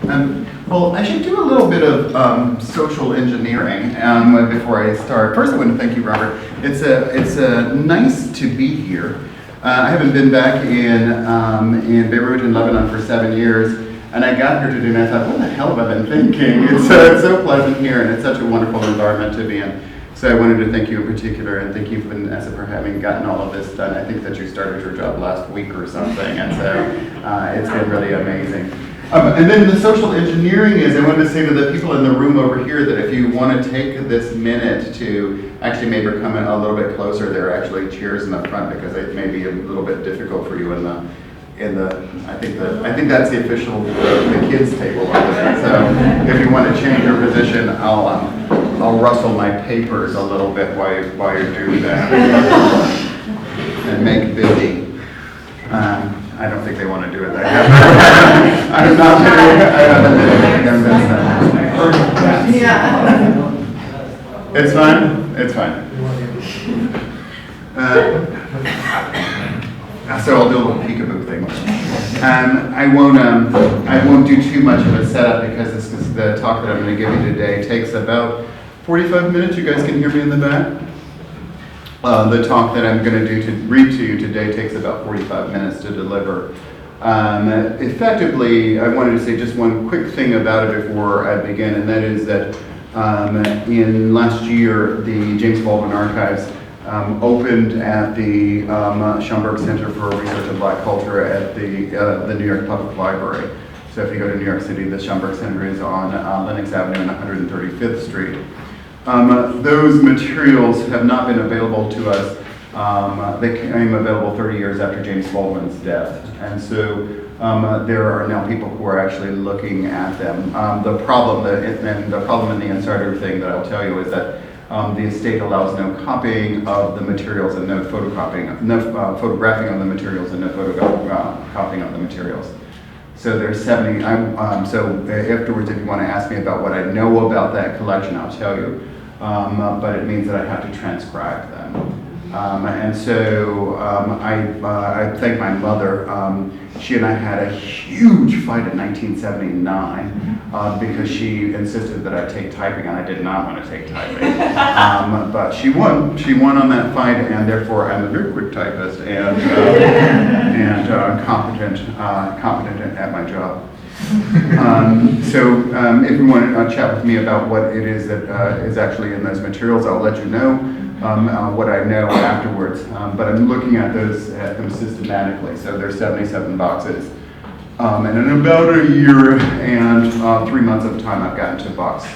Well, I should do a little bit of social engineering before I start. First, I want to thank you, Robert. It's nice to be here. I haven't been back in Beirut in Lebanon for 7 years, and I got here today and I thought, what the hell have I been thinking? It's so pleasant here, and it's such a wonderful environment to be in. So I wanted to thank you in particular, and thank you, Vanessa, for having gotten all of this done. I think that you started your job last week or something, and so it's been really amazing. And then the social engineering is, I wanted to say to the people in the room over here that if you want to take this minute to actually maybe come in a little bit closer, there are actually chairs in the front because it may be a little bit difficult for you in the I think that's the official the kids table over there. So if you want to change your position, I'll rustle my papers a little bit while you do that and make busy. I don't think they want to do it. I haven't been Yeah. It's fine. It's fine. So I'll do a little peekaboo thing. I won't do too much of a setup because the talk that I'm going to give you today takes about 45 minutes. You guys can hear me in the back. The talk that I'm going to read to you today takes about 45 minutes to deliver. Effectively, I wanted to say just one quick thing about it before I begin, and that is that in last year, the James Baldwin Archives opened at the Schomburg Center for Research of Black Culture at the New York Public Library. So if you go to New York City, the Schomburg Center is on Lenox Avenue and 135th Street. Those materials have not been available to us. They became available 30 years after James Baldwin's death. And so there are now people who are actually looking at them. The problem in the insider thing that I'll tell you is that the estate allows no copying of the materials and no photographing of the materials and no photocopying of the materials. So there's 70, so afterwards if you want to ask me about what I know about that collection, I'll tell you. But it means that I have to transcribe them. And so I thank my mother. She and I had a huge fight in 1979 because she insisted that I take typing, and I did not want to take typing. But she won. She won on that fight, and therefore I'm a very quick typist and competent at my job. So if you want to chat with me about what it is that is actually in those materials, I'll let you know what I know afterwards. But I'm looking at them systematically. So there's 77 boxes. And in about a year and 3 months of time, I've gotten to box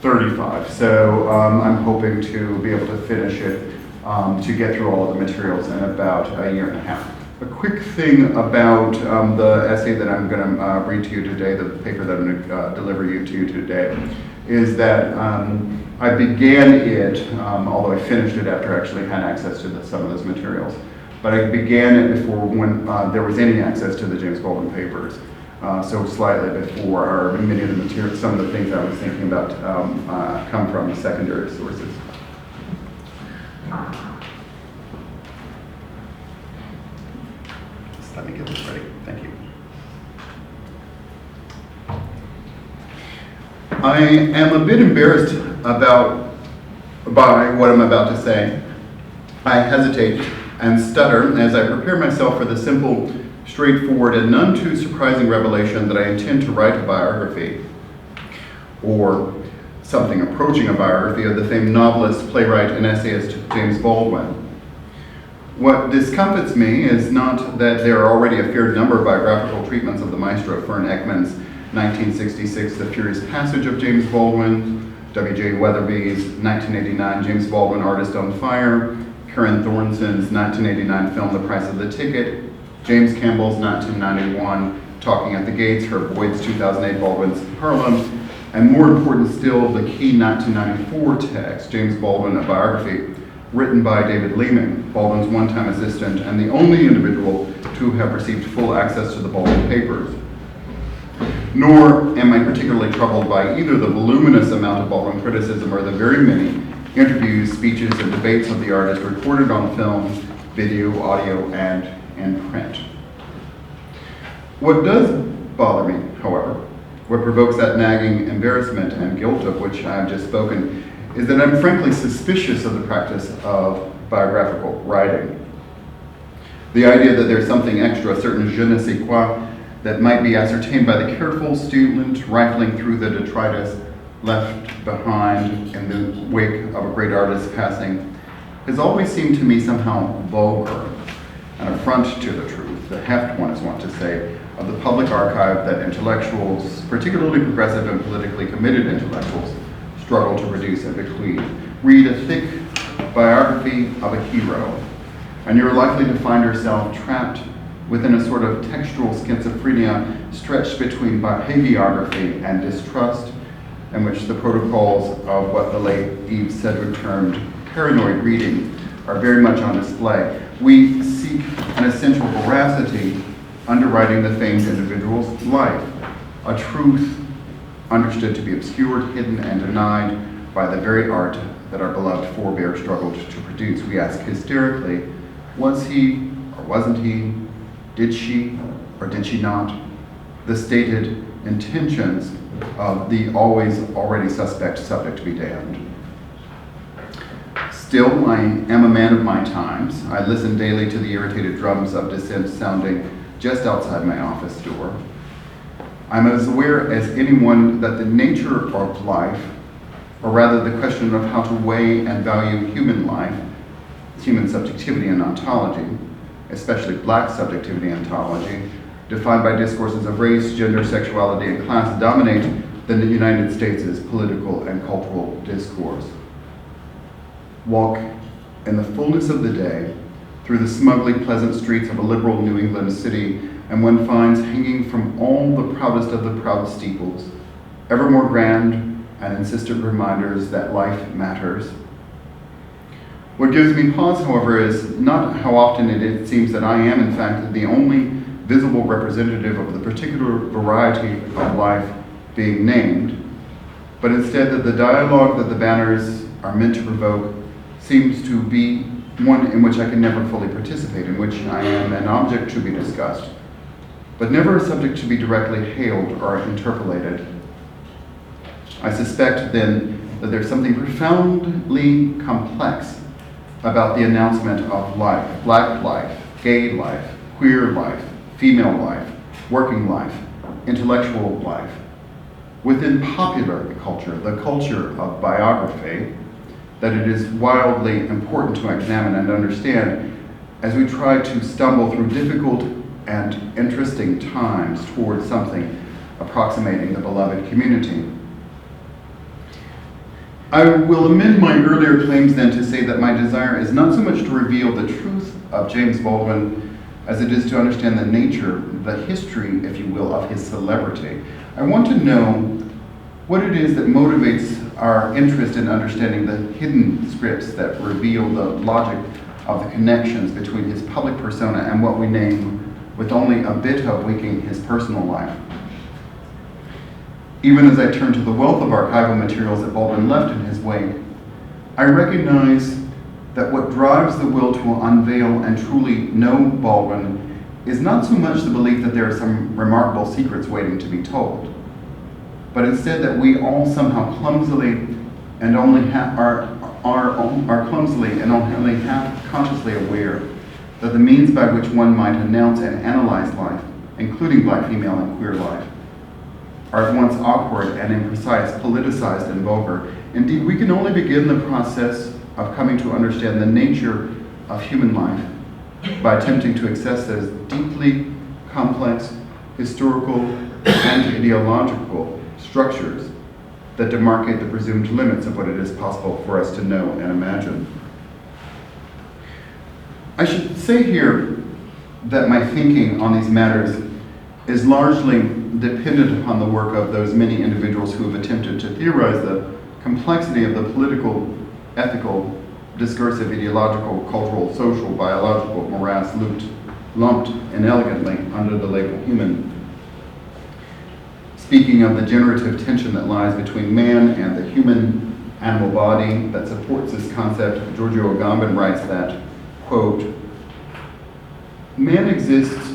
35. So I'm hoping to be able to finish it, to get through all of the materials in about a year and a half. A quick thing about the essay that I'm going to read to you today, the paper that I'm going to deliver to you today, is that I began it, although I finished it after I actually had access to some of those materials, but I began it before when there was any access to the James Baldwin papers. So slightly before, or many of the materials, some of the things I was thinking about come from secondary sources. Let me get this ready. Thank you. I am a bit embarrassed by what I'm about to say. I hesitate and stutter as I prepare myself for the simple, straightforward, and none too surprising revelation that I intend to write a biography, or something approaching a biography, of the famed novelist, playwright, and essayist James Baldwin. What discomfits me is not that there are already a fair number of biographical treatments of the maestro. Fern Ekman's 1966 The Furious Passage of James Baldwin, W.J. Weatherby's 1989 James Baldwin Artist on Fire, Karen Thornson's 1989 film The Price of the Ticket, James Campbell's 1991 Talking at the Gates, Herb Boyd's 2008 Baldwin's Harlem, and more important still, the key 1994 text, James Baldwin, a biography, written by David Lehman, Baldwin's one-time assistant and the only individual to have received full access to the Baldwin papers. Nor am I particularly troubled by either the voluminous amount of Baldwin criticism or the very many interviews, speeches, and debates of the artist recorded on film, video, audio, and in print. What does bother me, however, What provokes that nagging embarrassment and guilt of which I have just spoken is that I'm frankly suspicious of the practice of biographical writing. The idea that there's something extra, a certain je ne sais quoi, that might be ascertained by the careful student rifling through the detritus left behind in the wake of a great artist's passing has always seemed to me somehow vulgar, an affront to the truth, the heft, one is wont to say, of the public archive that intellectuals, particularly progressive and politically committed intellectuals, struggle to produce and bequeath. Read a thick biography of a hero, and you're likely to find yourself trapped within a sort of textual schizophrenia stretched between hagiography and distrust, in which the protocols of what the late Eve Sedgwick termed paranoid reading are very much on display. We seek an essential veracity underwriting the famed individual's life, a truth understood to be obscured, hidden, and denied by the very art that our beloved forebear struggled to produce. We ask hysterically, was he or wasn't he? Did she or did she not? The stated intentions of the always already suspect subject to be damned. Still, I am a man of my times. I listen daily to the irritated drums of dissent sounding just outside my office door. I'm as aware as anyone that the nature of life, or rather the question of how to weigh and value human life, human subjectivity and ontology, especially black subjectivity and ontology, defined by discourses of race, gender, sexuality, and class, dominate the United States' political and cultural discourse. Walk in the fullness of the day through the smugly pleasant streets of a liberal New England city, and one finds hanging from all the proudest of the proud steeples, ever more grand and insistent reminders that life matters. What gives me pause, however, is not how often it seems that I am, in fact, the only visible representative of the particular variety of life being named, but instead that the dialogue that the banners are meant to provoke seems to be one in which I can never fully participate, in which I am an object to be discussed, but never a subject to be directly hailed or interpolated. I suspect then that there's something profoundly complex about the announcement of life, black life, gay life, queer life, female life, working life, intellectual life. Within popular culture, the culture of biography, that it is wildly important to examine and understand as we try to stumble through difficult and interesting times towards something approximating the beloved community. I will amend my earlier claims then to say that my desire is not so much to reveal the truth of James Baldwin as it is to understand the nature, the history, if you will, of his celebrity. I want to know what it is that motivates our interest in understanding the hidden scripts that reveal the logic of the connections between his public persona and what we name with only a bit of winking his personal life. Even as I turn to the wealth of archival materials that Baldwin left in his wake, I recognize that what drives the will to unveil and truly know Baldwin is not so much the belief that there are some remarkable secrets waiting to be told, but instead that we all somehow clumsily and only are clumsily and only half consciously aware that the means by which one might announce and analyze life, including black, female, and queer life, are at once awkward and imprecise, politicized and vulgar. Indeed, we can only begin the process of coming to understand the nature of human life by attempting to access those deeply complex historical and ideological structures that demarcate the presumed limits of what it is possible for us to know and imagine. I should say here that my thinking on these matters is largely dependent upon the work of those many individuals who have attempted to theorize the complexity of the political, ethical, discursive, ideological, cultural, social, biological morass lumped inelegantly under the label human. Speaking of the generative tension that lies between man and the human animal body that supports this concept, Giorgio Agamben writes that, quote, "Man exists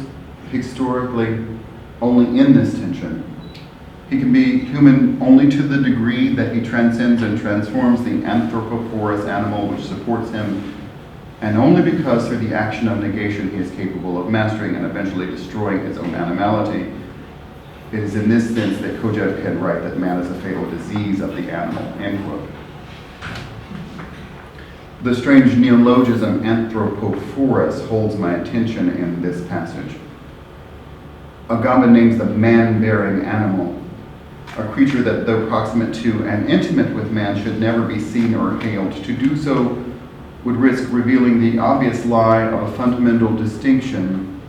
historically only in this tension, He can be human only to the degree that he transcends and transforms the anthropophorous animal which supports him, and only because through the action of negation he is capable of mastering and eventually destroying his own animality. It is in this sense that Kojève can write that man is a fatal disease of the animal, end quote. The strange neologism anthropophorous holds my attention in this passage. Agamben names the man-bearing animal, a creature that, though proximate to and intimate with man, should never be seen or hailed. To do so would risk revealing the obvious lie of a fundamental distinction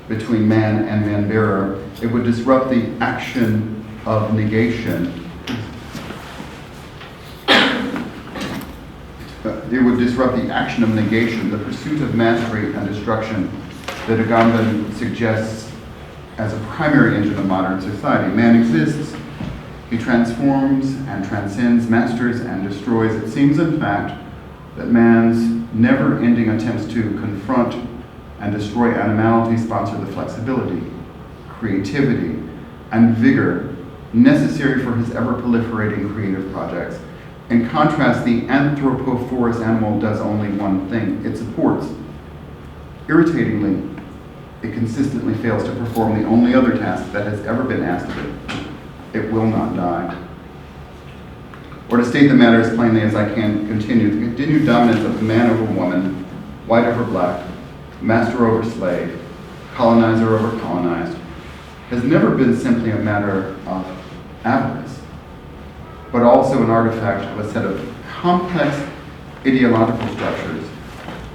between man and man-bearer. It would disrupt the action of negation. It would disrupt the action of negation, the pursuit of mastery and destruction that Agamben suggests as a primary engine of modern society. Man exists. He transforms and transcends, masters and destroys. It seems, in fact, that man's never-ending attempts to confront and destroy animality sponsor the flexibility, creativity, and vigor necessary for his ever-proliferating creative projects. In contrast, the anthropophorous animal does only one thing: it supports. Irritatingly, it consistently fails to perform the only other task that has ever been asked of it. It will not die. Or to state the matter as plainly as I can continue, the continued dominance of man over woman, white over black, master over slave, colonizer over colonized, has never been simply a matter of avarice, but also an artifact of a set of complex ideological structures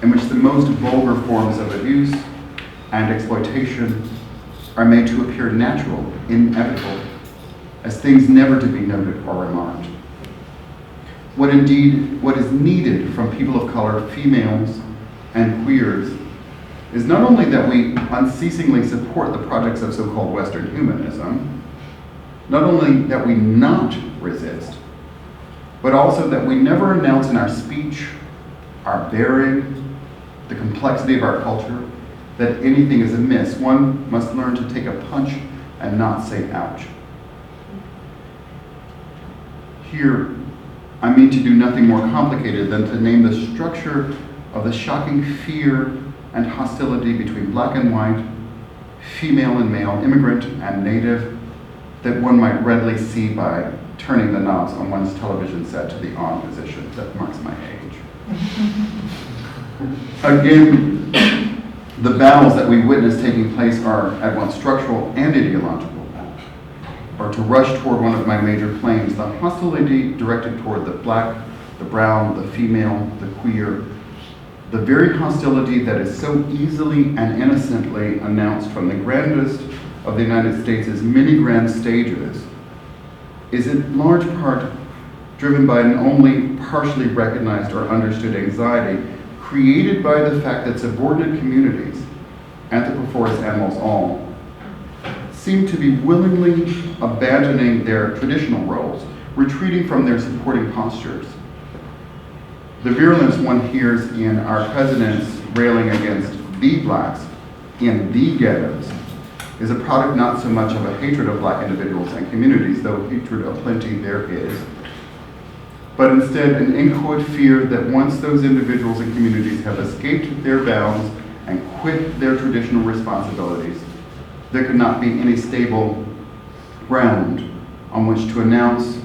in which the most vulgar forms of abuse and exploitation are made to appear natural, inevitable, as things never to be noted or remarked. What is needed from people of color, females, and queers is not only that we unceasingly support the projects of so-called Western humanism, not only that we not resist, but also that we never announce in our speech, our bearing, the complexity of our culture, that anything is amiss. One must learn to take a punch and not say ouch. Here, I mean to do nothing more complicated than to name the structure of the shocking fear and hostility between black and white, female and male, immigrant and native, that one might readily see by turning the knobs on one's television set to the on position. That marks my age. Again, the battles that we witness taking place are at once structural and ideological. Or to rush toward one of my major claims, the hostility directed toward the black, the brown, the female, the queer, the very hostility that is so easily and innocently announced from the grandest of the United States' many grand stages, is in large part driven by an only partially recognized or understood anxiety created by the fact that subordinate communities, anthropophorous animals all, seem to be willingly abandoning their traditional roles, retreating from their supporting postures. The virulence one hears in our president's railing against the blacks in the ghettos is a product not so much of a hatred of black individuals and communities, though hatred of plenty there is, but instead an inchoate fear that once those individuals and communities have escaped their bounds and quit their traditional responsibilities, there could not be any stable ground on which to announce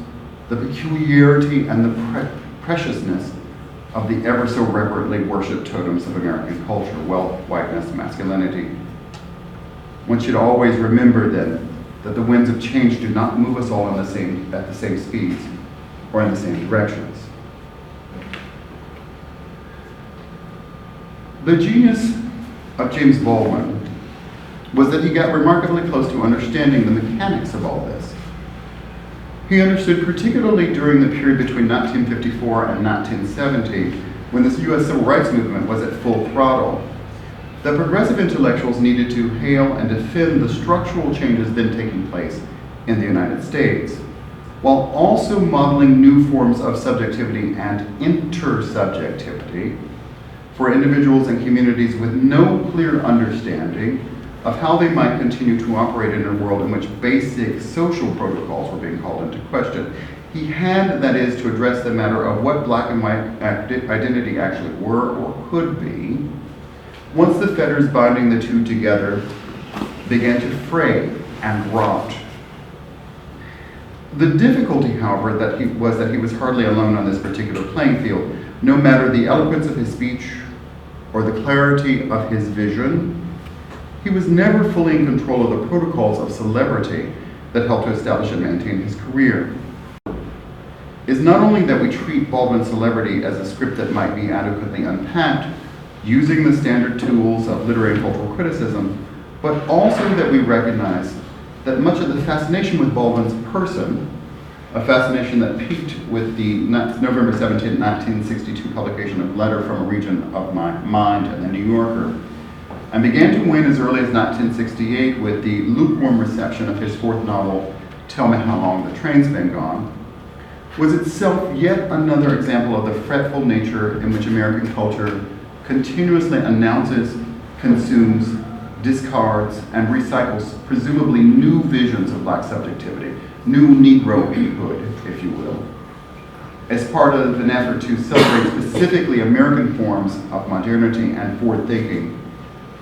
the peculiarity and the preciousness of the ever so reverently worshipped totems of American culture: wealth, whiteness, masculinity. One should always remember then that the winds of change do not move us all at the same speeds or in the same directions. The genius of James Baldwin was that he got remarkably close to understanding the mechanics of all this. He understood, particularly during the period between 1954 and 1970, when this U.S. civil rights movement was at full throttle, that progressive intellectuals needed to hail and defend the structural changes then taking place in the United States, while also modeling new forms of subjectivity and intersubjectivity for individuals and communities with no clear understanding of how they might continue to operate in a world in which basic social protocols were being called into question. He had, that is, to address the matter of what black and white identity actually were or could be, once the fetters binding the two together began to fray and rot. The difficulty, however, that he was hardly alone on this particular playing field. No matter the eloquence of his speech or the clarity of his vision, he was never fully in control of the protocols of celebrity that helped to establish and maintain his career. It's not only that we treat Baldwin's celebrity as a script that might be adequately unpacked using the standard tools of literary and cultural criticism, but also that we recognize that much of the fascination with Baldwin's person, a fascination that peaked with the November 17, 1962 publication of Letter from a Region of My Mind in the New Yorker, and began to wane as early as 1968 with the lukewarm reception of his fourth novel, Tell Me How Long the Train's Been Gone, was itself yet another example of the fretful nature in which American culture continuously announces, consumes, discards, and recycles presumably new visions of black subjectivity, new Negrohood, if you will, as part of an effort to celebrate specifically American forms of modernity and forward-thinking,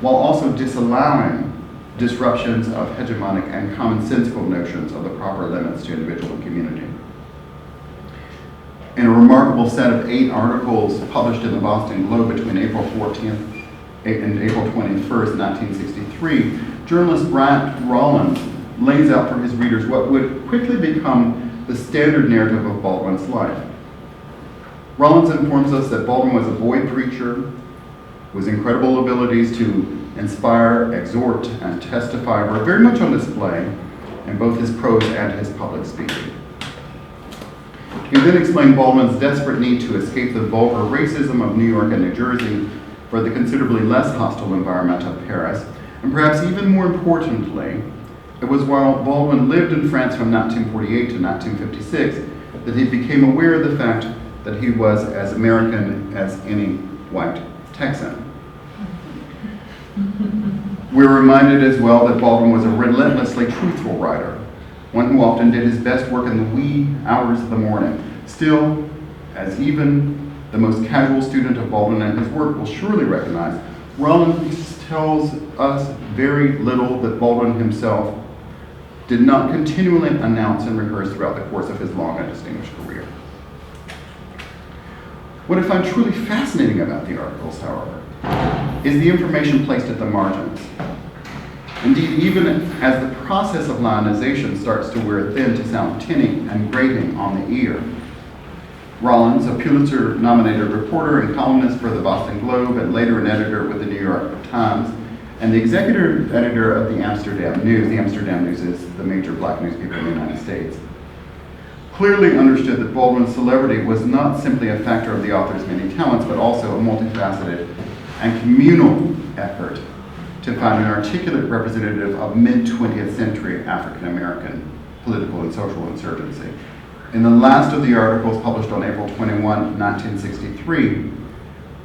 while also disallowing disruptions of hegemonic and commonsensical notions of the proper limits to individual and community. In a remarkable set of 8 articles published in the Boston Globe between April 14th and April 21st, 1963, journalist Bryant Rollins lays out for his readers what would quickly become the standard narrative of Baldwin's life. Rollins informs us that Baldwin was a boy preacher whose incredible abilities to inspire, exhort, and testify were very much on display in both his prose and his public speaking. He then explained Baldwin's desperate need to escape the vulgar racism of New York and New Jersey for the considerably less hostile environment of Paris, and perhaps even more importantly, it was while Baldwin lived in France from 1948 to 1956 that he became aware of the fact that he was as American as any white Texan. We're reminded as well that Baldwin was a relentlessly truthful writer, one who often did his best work in the wee hours of the morning. Still, as even the most casual student of Baldwin and his work will surely recognize, Rollins tells us very little that Baldwin himself did not continually announce and rehearse throughout the course of his long and distinguished career. What I find truly fascinating about the articles, however, is the information placed at the margins. Indeed, even as the process of lionization starts to wear thin to sound tinny and grating on the ear, Rollins, a Pulitzer-nominated reporter and columnist for the Boston Globe and later an editor with the New York Times, and the executive editor of the Amsterdam News. The Amsterdam News is the major black newspaper in the United States, clearly understood that Baldwin's celebrity was not simply a factor of the author's many talents, but also a multifaceted and communal effort to find an articulate representative of mid-20th century African-American political and social insurgency. In the last of the articles published on April 21, 1963,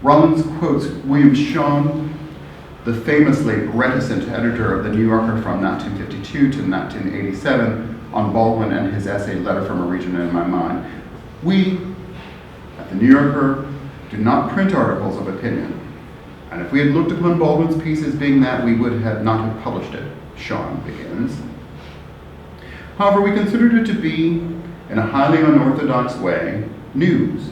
Rollins quotes William Shawn, the famously reticent editor of the New Yorker from 1952 to 1987, on Baldwin and his essay, Letter from a Region in My Mind. We, at the New Yorker, do not print articles of opinion. And if we had looked upon Baldwin's piece as being that, we would have not have published it, Shawn begins. However, we considered it to be, in a highly unorthodox way, news.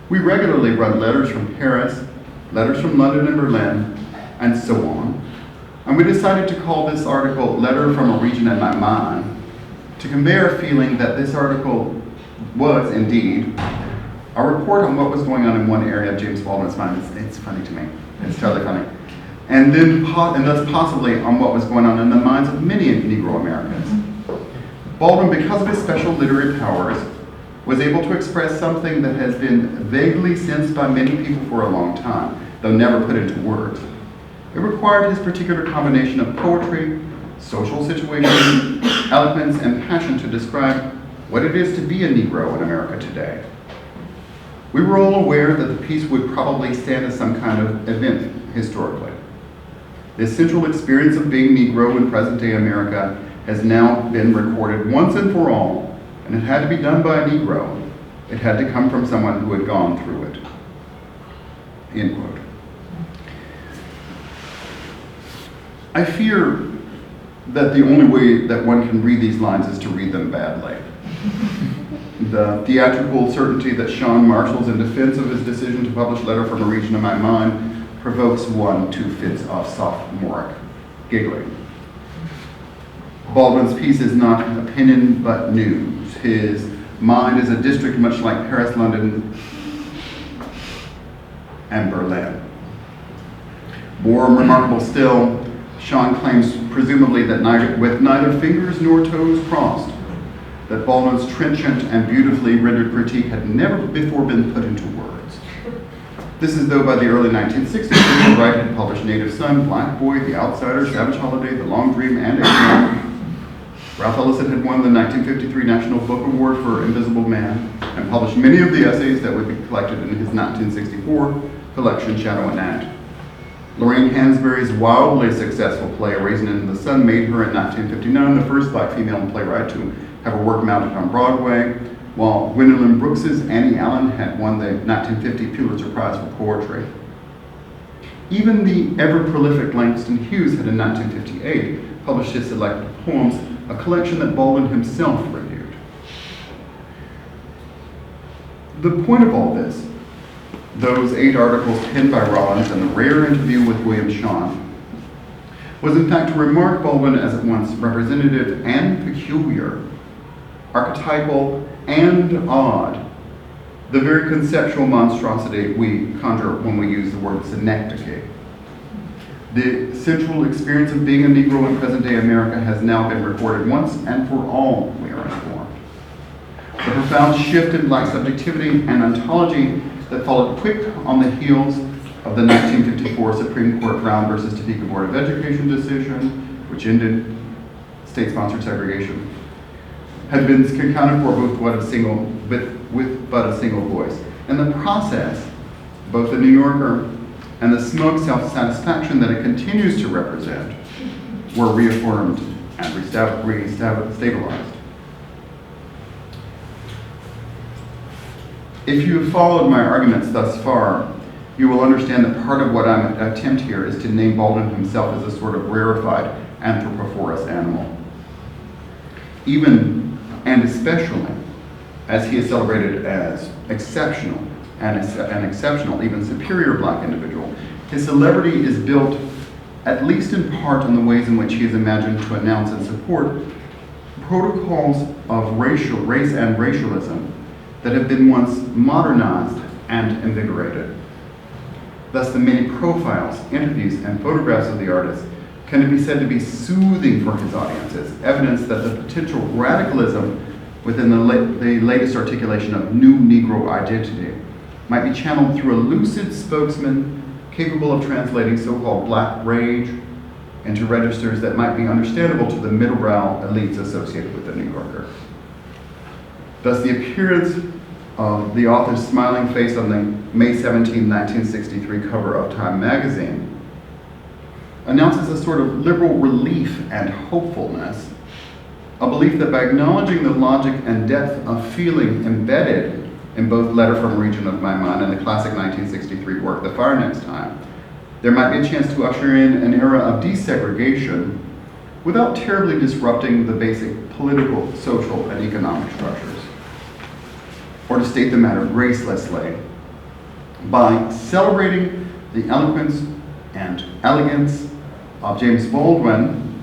We regularly run letters from Paris, letters from London and Berlin, and so on. And we decided to call this article Letter from a Region in My Mind to convey our feeling that this article was, indeed, a report on what was going on in one area of James Baldwin's mind. It's funny to me. It's totally funny. And thus possibly on what was going on in the minds of many Negro Americans. Baldwin, because of his special literary powers, was able to express something that has been vaguely sensed by many people for a long time, though never put into words. It required his particular combination of poetry, social situation, eloquence, and passion to describe what it is to be a Negro in America today. We were all aware that the piece would probably stand as some kind of event historically. The essential experience of being Negro in present-day America has now been recorded once and for all, and it had to be done by a Negro. It had to come from someone who had gone through it." End quote. I fear that the only way that one can read these lines is to read them badly. The theatrical certainty that Sean marshals in defense of his decision to publish Letter from a Region of My Mind provokes one to fits of sophomoric giggling. Baldwin's piece is not opinion but news. His mind is a district much like Paris, London, and Berlin. More remarkable still, Sean claims presumably that with neither fingers nor toes crossed, that Baldwin's trenchant and beautifully rendered critique had never before been put into words. This is though by the early 1960s, the Wright had published Native Son, Black Boy, The Outsider, Savage Holiday, The Long Dream, and Ignorant. Ralph Ellison had won the 1953 National Book Award for Invisible Man and published many of the essays that would be collected in his 1964 collection, Shadow and Act. Lorraine Hansberry's wildly successful play, A Raisin in the Sun, made her in 1959 the first Black female playwright to have her work mounted on Broadway, while Gwendolyn Brooks's Annie Allen had won the 1950 Pulitzer Prize for Poetry. Even the ever-prolific Langston Hughes had in 1958 published his selected poems, a collection that Baldwin himself reviewed. The point of all this, those 8 articles penned by Rollins and the rare interview with William Shawn, was in fact to remark Baldwin as at once representative and peculiar, archetypal and odd, the very conceptual monstrosity we conjure when we use the word synecdoche. The central experience of being a Negro in present-day America has now been recorded once and for all, we are informed. The profound shift in Black subjectivity and ontology that followed quick on the heels of the 1954 Supreme Court Brown versus Topeka Board of Education decision, which ended state-sponsored segregation, had been accounted for with but a single voice. In the process, both the New Yorker and the smug self-satisfaction that it continues to represent were reaffirmed and stabilized. If you have followed my arguments thus far, you will understand that part of what I'm attempt here is to name Baldwin himself as a sort of rarefied anthropophorus animal. Even and especially as he is celebrated as exceptional and an exceptional, even superior Black individual, his celebrity is built at least in part on the ways in which he is imagined to announce and support protocols of race and racialism that have been once modernized and invigorated. Thus, the many profiles, interviews, and photographs of the artist can be said to be soothing for his audiences, evidence that the potential radicalism within the latest articulation of new Negro identity might be channeled through a lucid spokesman capable of translating so-called Black rage into registers that might be understandable to the middle-brow elites associated with the New Yorker. Thus, the appearance of the author's smiling face on the May 17, 1963 cover of Time magazine announces a sort of liberal relief and hopefulness, a belief that by acknowledging the logic and depth of feeling embedded in both Letter from a Region of My Mind and the classic 1963 work, The Fire Next Time, there might be a chance to usher in an era of desegregation without terribly disrupting the basic political, social, and economic structures. Or to state the matter gracelessly, by celebrating the eloquence and elegance of James Baldwin,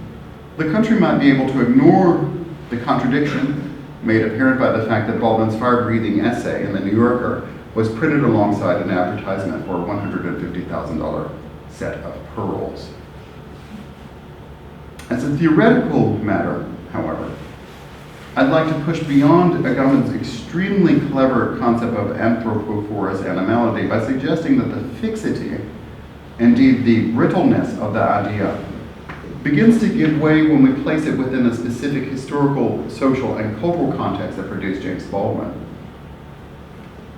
the country might be able to ignore the contradiction made apparent by the fact that Baldwin's fire-breathing essay in the New Yorker was printed alongside an advertisement for a $150,000 set of pearls. As a theoretical matter, however, I'd like to push beyond Agamben's extremely clever concept of anthropophorus animality by suggesting that the fixity, indeed the brittleness of the idea, begins to give way when we place it within the specific historical, social, and cultural context that produced James Baldwin.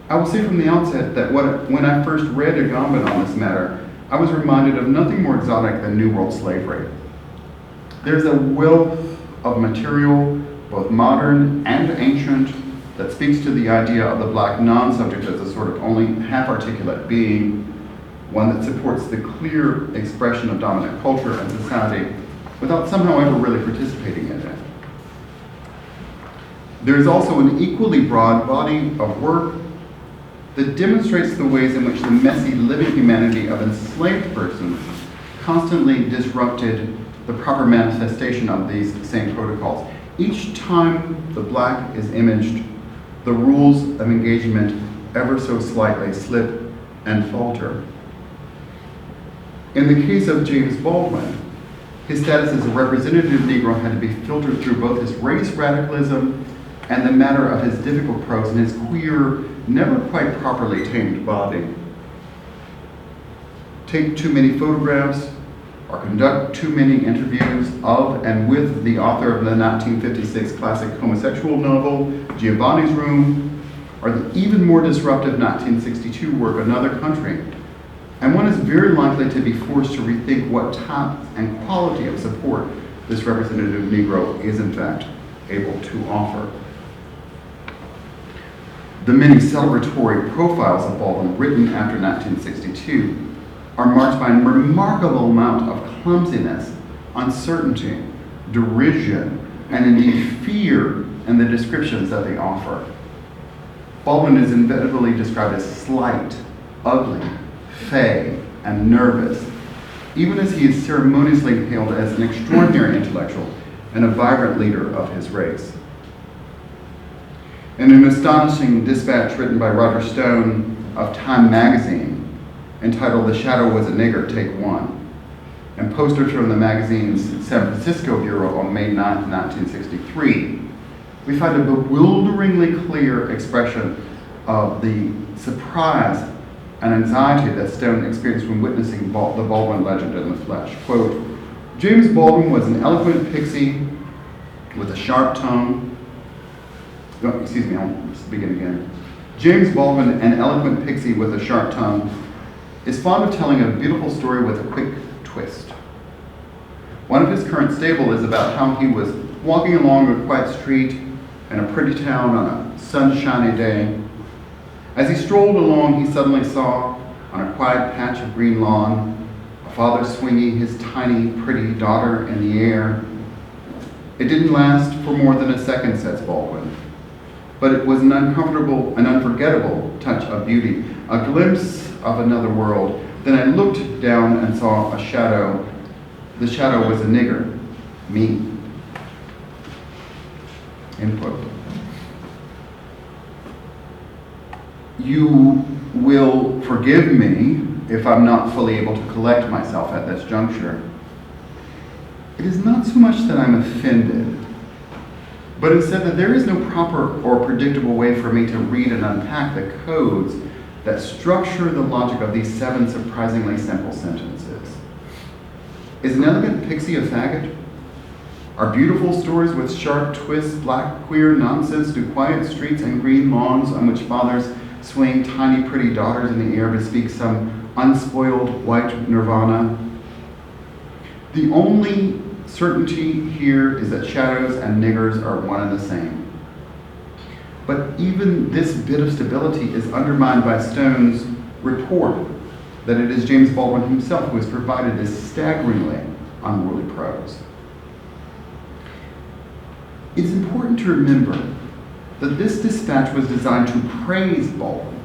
I will say from the outset that when I first read Agamben on this matter, I was reminded of nothing more exotic than New World slavery. There's a wealth of material, both modern and ancient, that speaks to the idea of the black non-subject as a sort of only half-articulate being, one that supports the clear expression of dominant culture and society without somehow ever really participating in it. There is also an equally broad body of work that demonstrates the ways in which the messy living humanity of enslaved persons constantly disrupted the proper manifestation of these same protocols. Each time the black is imaged, the rules of engagement ever so slightly slip and falter. In the case of James Baldwin, his status as a representative Negro had to be filtered through both his race radicalism and the matter of his difficult prose and his queer, never quite properly tamed body. Take too many photographs or conduct too many interviews of and with the author of the 1956 classic homosexual novel, Giovanni's Room, or the even more disruptive 1962 work, Another Country, and one is very likely to be forced to rethink what type and quality of support this representative Negro is in fact able to offer. The many celebratory profiles of Baldwin written after 1962 are marked by a remarkable amount of clumsiness, uncertainty, derision, and indeed fear in the descriptions that they offer. Baldwin is inevitably described as slight, ugly, fey, and nervous, even as he is ceremoniously hailed as an extraordinary intellectual and a vibrant leader of his race. In an astonishing dispatch written by Roger Stone of Time magazine, entitled "The Shadow Was a Nigger, Take One," and posted from the magazine's San Francisco bureau on May 9, 1963, we find a bewilderingly clear expression of the surprise and anxiety that Stone experienced when witnessing the Baldwin legend in the flesh. Quote, "James Baldwin was an eloquent pixie with a sharp tongue." Oh, excuse me, I'll begin again. James Baldwin, an eloquent pixie with a sharp tongue, is fond of telling a beautiful story with a quick twist. One of his current stable is about how he was walking along a quiet street in a pretty town on a sunshiny day. As he strolled along, he suddenly saw, on a quiet patch of green lawn, a father swinging his tiny, pretty daughter in the air. It didn't last for more than a second, says Baldwin, but it was an uncomfortable and unforgettable touch of beauty, a glimpse of another world. Then I looked down and saw a shadow. The shadow was a nigger, me. End quote. You will forgive me if I'm not fully able to collect myself at this juncture. It is not so much that I'm offended, but instead that there is no proper or predictable way for me to read and unpack the codes that structure the logic of these 7 surprisingly simple sentences. Is an elegant pixie a faggot? Are beautiful stories with sharp twists, black queer nonsense, do quiet streets and green lawns on which fathers swing tiny pretty daughters in the air bespeak some unspoiled white nirvana? The only certainty here is that shadows and niggers are one and the same. But even this bit of stability is undermined by Stone's report that it is James Baldwin himself who has provided this staggeringly unruly prose. It's important to remember that this dispatch was designed to praise Baldwin.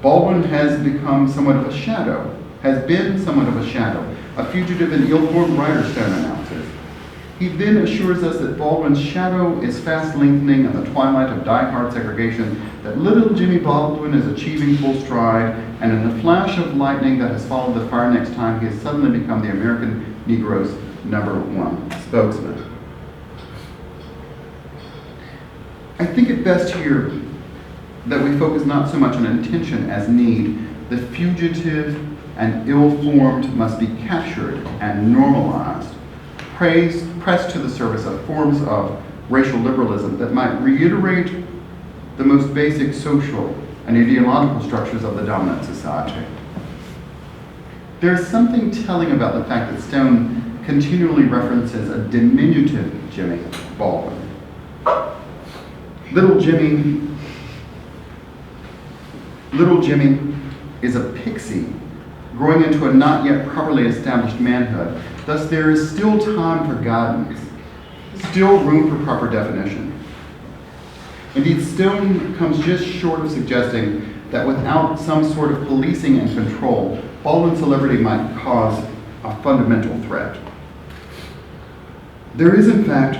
Baldwin has become somewhat of a shadow, has been somewhat of a shadow, a fugitive and ill-formed writer, Stone announces. He then assures us that Baldwin's shadow is fast lengthening in the twilight of die-hard segregation, that little Jimmy Baldwin is achieving full stride, and in the flash of lightning that has followed the fire next time, he has suddenly become the American Negro's #1 spokesman. I think it best here that we focus not so much on intention as need. The fugitive and ill-formed must be captured and normalized, pressed to the service of forms of racial liberalism that might reiterate the most basic social and ideological structures of the dominant society. There's something telling about the fact that Stone continually references a diminutive Jimmy Baldwin. Little Jimmy is a pixie growing into a not yet properly established manhood. Thus, there is still time for guidance, still room for proper definition. Indeed, Stone comes just short of suggesting that without some sort of policing and control, Baldwin's celebrity might cause a fundamental threat. There is, in fact,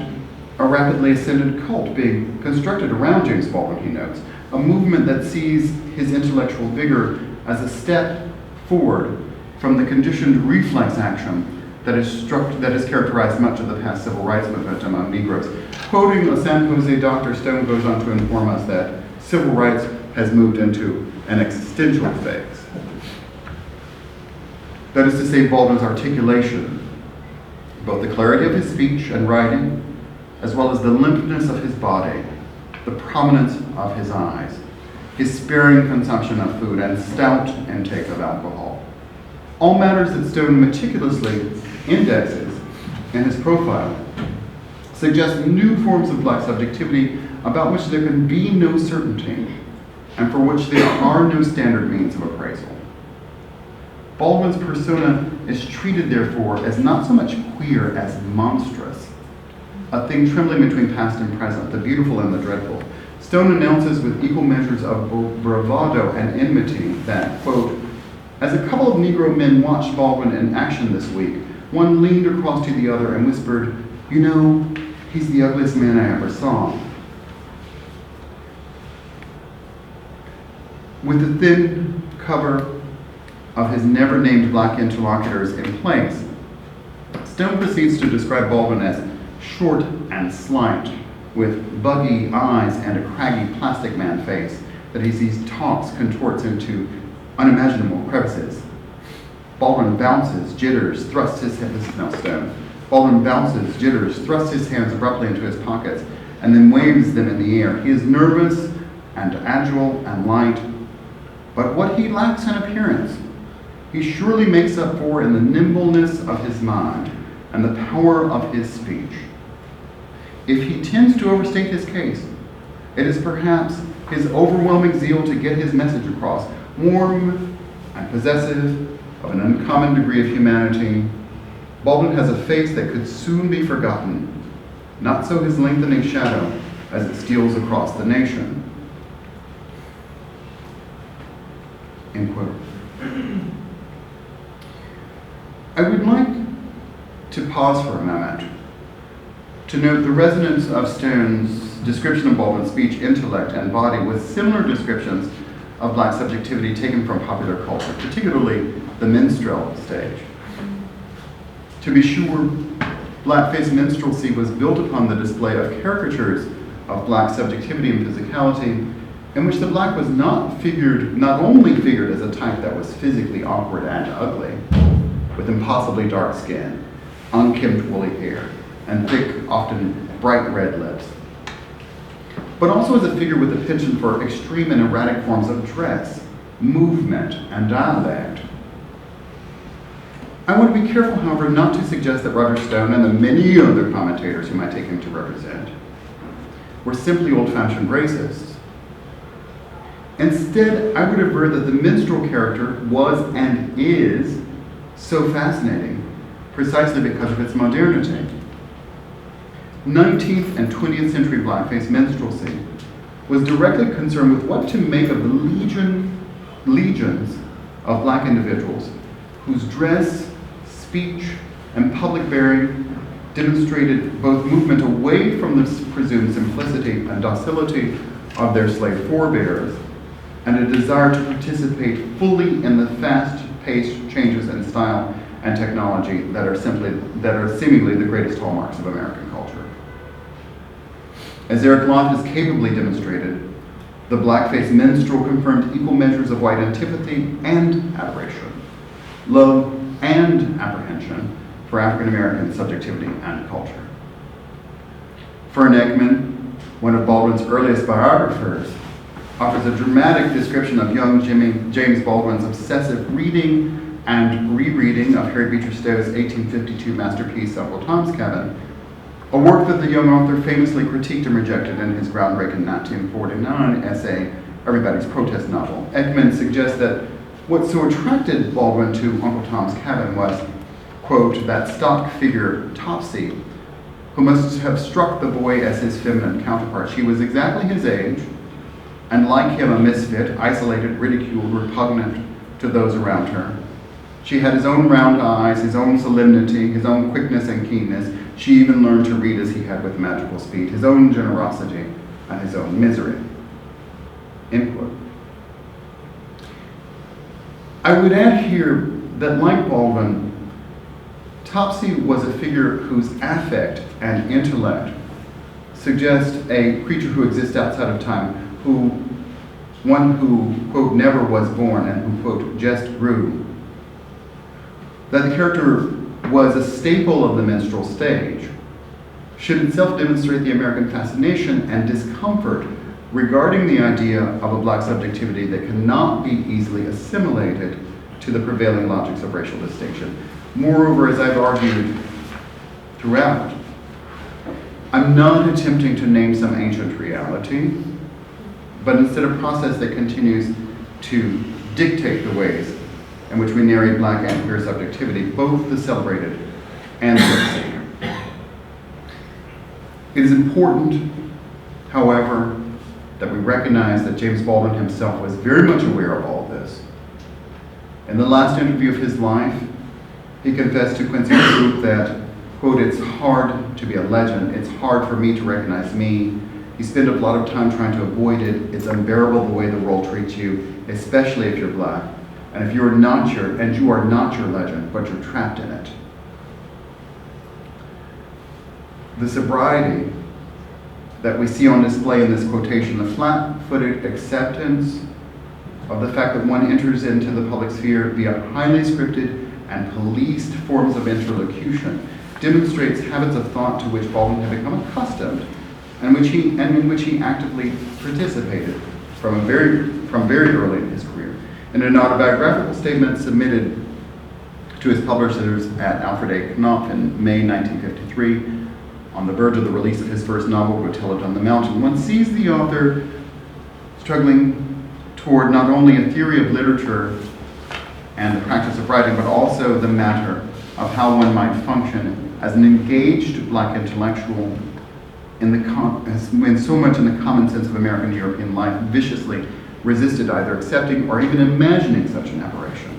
a rapidly ascendant cult being constructed around James Baldwin, he notes, a movement that sees his intellectual vigor as a step forward from the conditioned reflex action that has characterized much of the past civil rights movement among Negroes. Quoting a San Jose doctor, Stone goes on to inform us that civil rights has moved into an existential phase. That is to say, Baldwin's articulation, both the clarity of his speech and writing, as well as the limpness of his body, the prominence of his eyes, his sparing consumption of food, and stout intake of alcohol. All matters that Stone meticulously indexes in his profile suggest new forms of black subjectivity about which there can be no certainty and for which there are no standard means of appraisal. Baldwin's persona is treated, therefore, as not so much queer as monstrous, a thing trembling between past and present, the beautiful and the dreadful. Stone announces with equal measures of bravado and enmity that, quote, as a couple of Negro men watched Baldwin in action this week, one leaned across to the other and whispered, "You know, he's the ugliest man I ever saw." With the thin cover of his never-named black interlocutors in place, Stone proceeds to describe Baldwin as short and slight, with buggy eyes and a craggy plastic man face that he sees talks contorts into unimaginable crevices. Baldwin bounces, jitters, thrusts his head. This is now Stone. Baldwin bounces, jitters, thrusts his hands abruptly into his pockets, and then waves them in the air. He is nervous and agile and light, but what he lacks in appearance, he surely makes up for in the nimbleness of his mind and the power of his speech. If he tends to overstate his case, it is perhaps his overwhelming zeal to get his message across, warm and possessive of an uncommon degree of humanity. Baldwin has a face that could soon be forgotten, not so his lengthening shadow as it steals across the nation. End quote. I would like to pause for a moment to note the resonance of Stone's description of Baldwin's speech, intellect, and body with similar descriptions of black subjectivity taken from popular culture, particularly the minstrel stage. To be sure, blackface minstrelsy was built upon the display of caricatures of black subjectivity and physicality, in which the black was not only figured as a type that was physically awkward and ugly, with impossibly dark skin, unkempt woolly hair, and thick, often bright red lips, but also as a figure with a penchant for extreme and erratic forms of dress, movement, and dialect. I want to be careful, however, not to suggest that Roger Stone and the many other commentators whom I take him to represent were simply old-fashioned racists. Instead, I would aver that the minstrel character was and is so fascinating precisely because of its modernity. 19th and 20th century blackface minstrelsy was directly concerned with what to make of the legions of black individuals whose dress, speech, and public bearing demonstrated both movement away from the presumed simplicity and docility of their slave forebears and a desire to participate fully in the fast-paced changes in style and technology that are seemingly the greatest hallmarks of American culture. As Eric Lott has capably demonstrated, the blackface minstrel confirmed equal measures of white antipathy and adoration, love and apprehension for African American subjectivity and culture. Fern Ekman, one of Baldwin's earliest biographers, offers a dramatic description of young James Baldwin's obsessive reading and rereading of Harriet Beecher Stowe's 1852 masterpiece, Uncle Tom's Cabin, a work that the young author famously critiqued and rejected in his groundbreaking 1949 essay, Everybody's Protest Novel. Ekman suggests that what so attracted Baldwin to Uncle Tom's Cabin was, quote, that stock figure, Topsy, who must have struck the boy as his feminine counterpart. She was exactly his age, and like him, a misfit, isolated, ridiculed, repugnant to those around her. She had his own round eyes, his own solemnity, his own quickness and keenness. She even learned to read as he had with magical speed, his own generosity and his own misery. End quote. I would add here that, like Baldwin, Topsy was a figure whose affect and intellect suggest a creature who exists outside of time, one who, quote, never was born and who, quote, just grew. That the character was a staple of the minstrel stage should itself demonstrate the American fascination and discomfort regarding the idea of a black subjectivity that cannot be easily assimilated to the prevailing logics of racial distinction. Moreover, as I've argued throughout, I'm not attempting to name some ancient reality, but instead a process that continues to dictate the ways in which we narrate black and queer subjectivity, both the celebrated and the obscene. It is important, however, that we recognize that James Baldwin himself was very much aware of all of this. In the last interview of his life, he confessed to Quincy Root that, quote, it's hard to be a legend. It's hard for me to recognize me. You spend a lot of time trying to avoid it. It's unbearable the way the world treats you, especially if you're black. And if you are not your legend, but you're trapped in it. The sobriety that we see on display in this quotation, the flat-footed acceptance of the fact that one enters into the public sphere via highly scripted and policed forms of interlocution, demonstrates habits of thought to which Baldwin had become accustomed, and in which he actively participated from very early in his career. In an autobiographical statement submitted to his publishers at Alfred A. Knopf in May 1953, on the verge of the release of his first novel, Rotelled on the Mountain, one sees the author struggling toward not only a theory of literature and the practice of writing, but also the matter of how one might function as an engaged black intellectual when so much in the common sense of American and European life viciously resisted either accepting or even imagining such an aberration.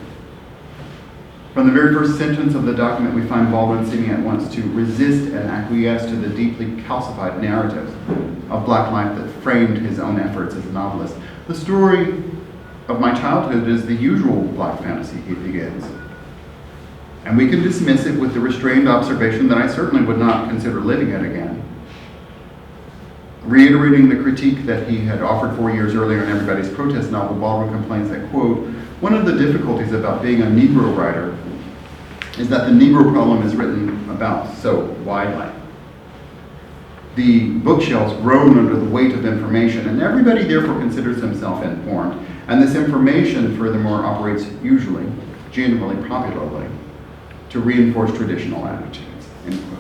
From the very first sentence of the document, we find Baldwin seeming at once to resist and acquiesce to the deeply calcified narratives of black life that framed his own efforts as a novelist. The story of my childhood is the usual black fantasy, he begins. And we can dismiss it with the restrained observation that I certainly would not consider living it again. Reiterating the critique that he had offered 4 years earlier in Everybody's Protest Novel, Baldwin complains that, quote, one of the difficulties about being a Negro writer is that the Negro problem is written about so widely. The bookshelves groan under the weight of information, and everybody therefore considers himself informed. And this information, furthermore, operates usually, generally, popularly, to reinforce traditional attitudes, end quote.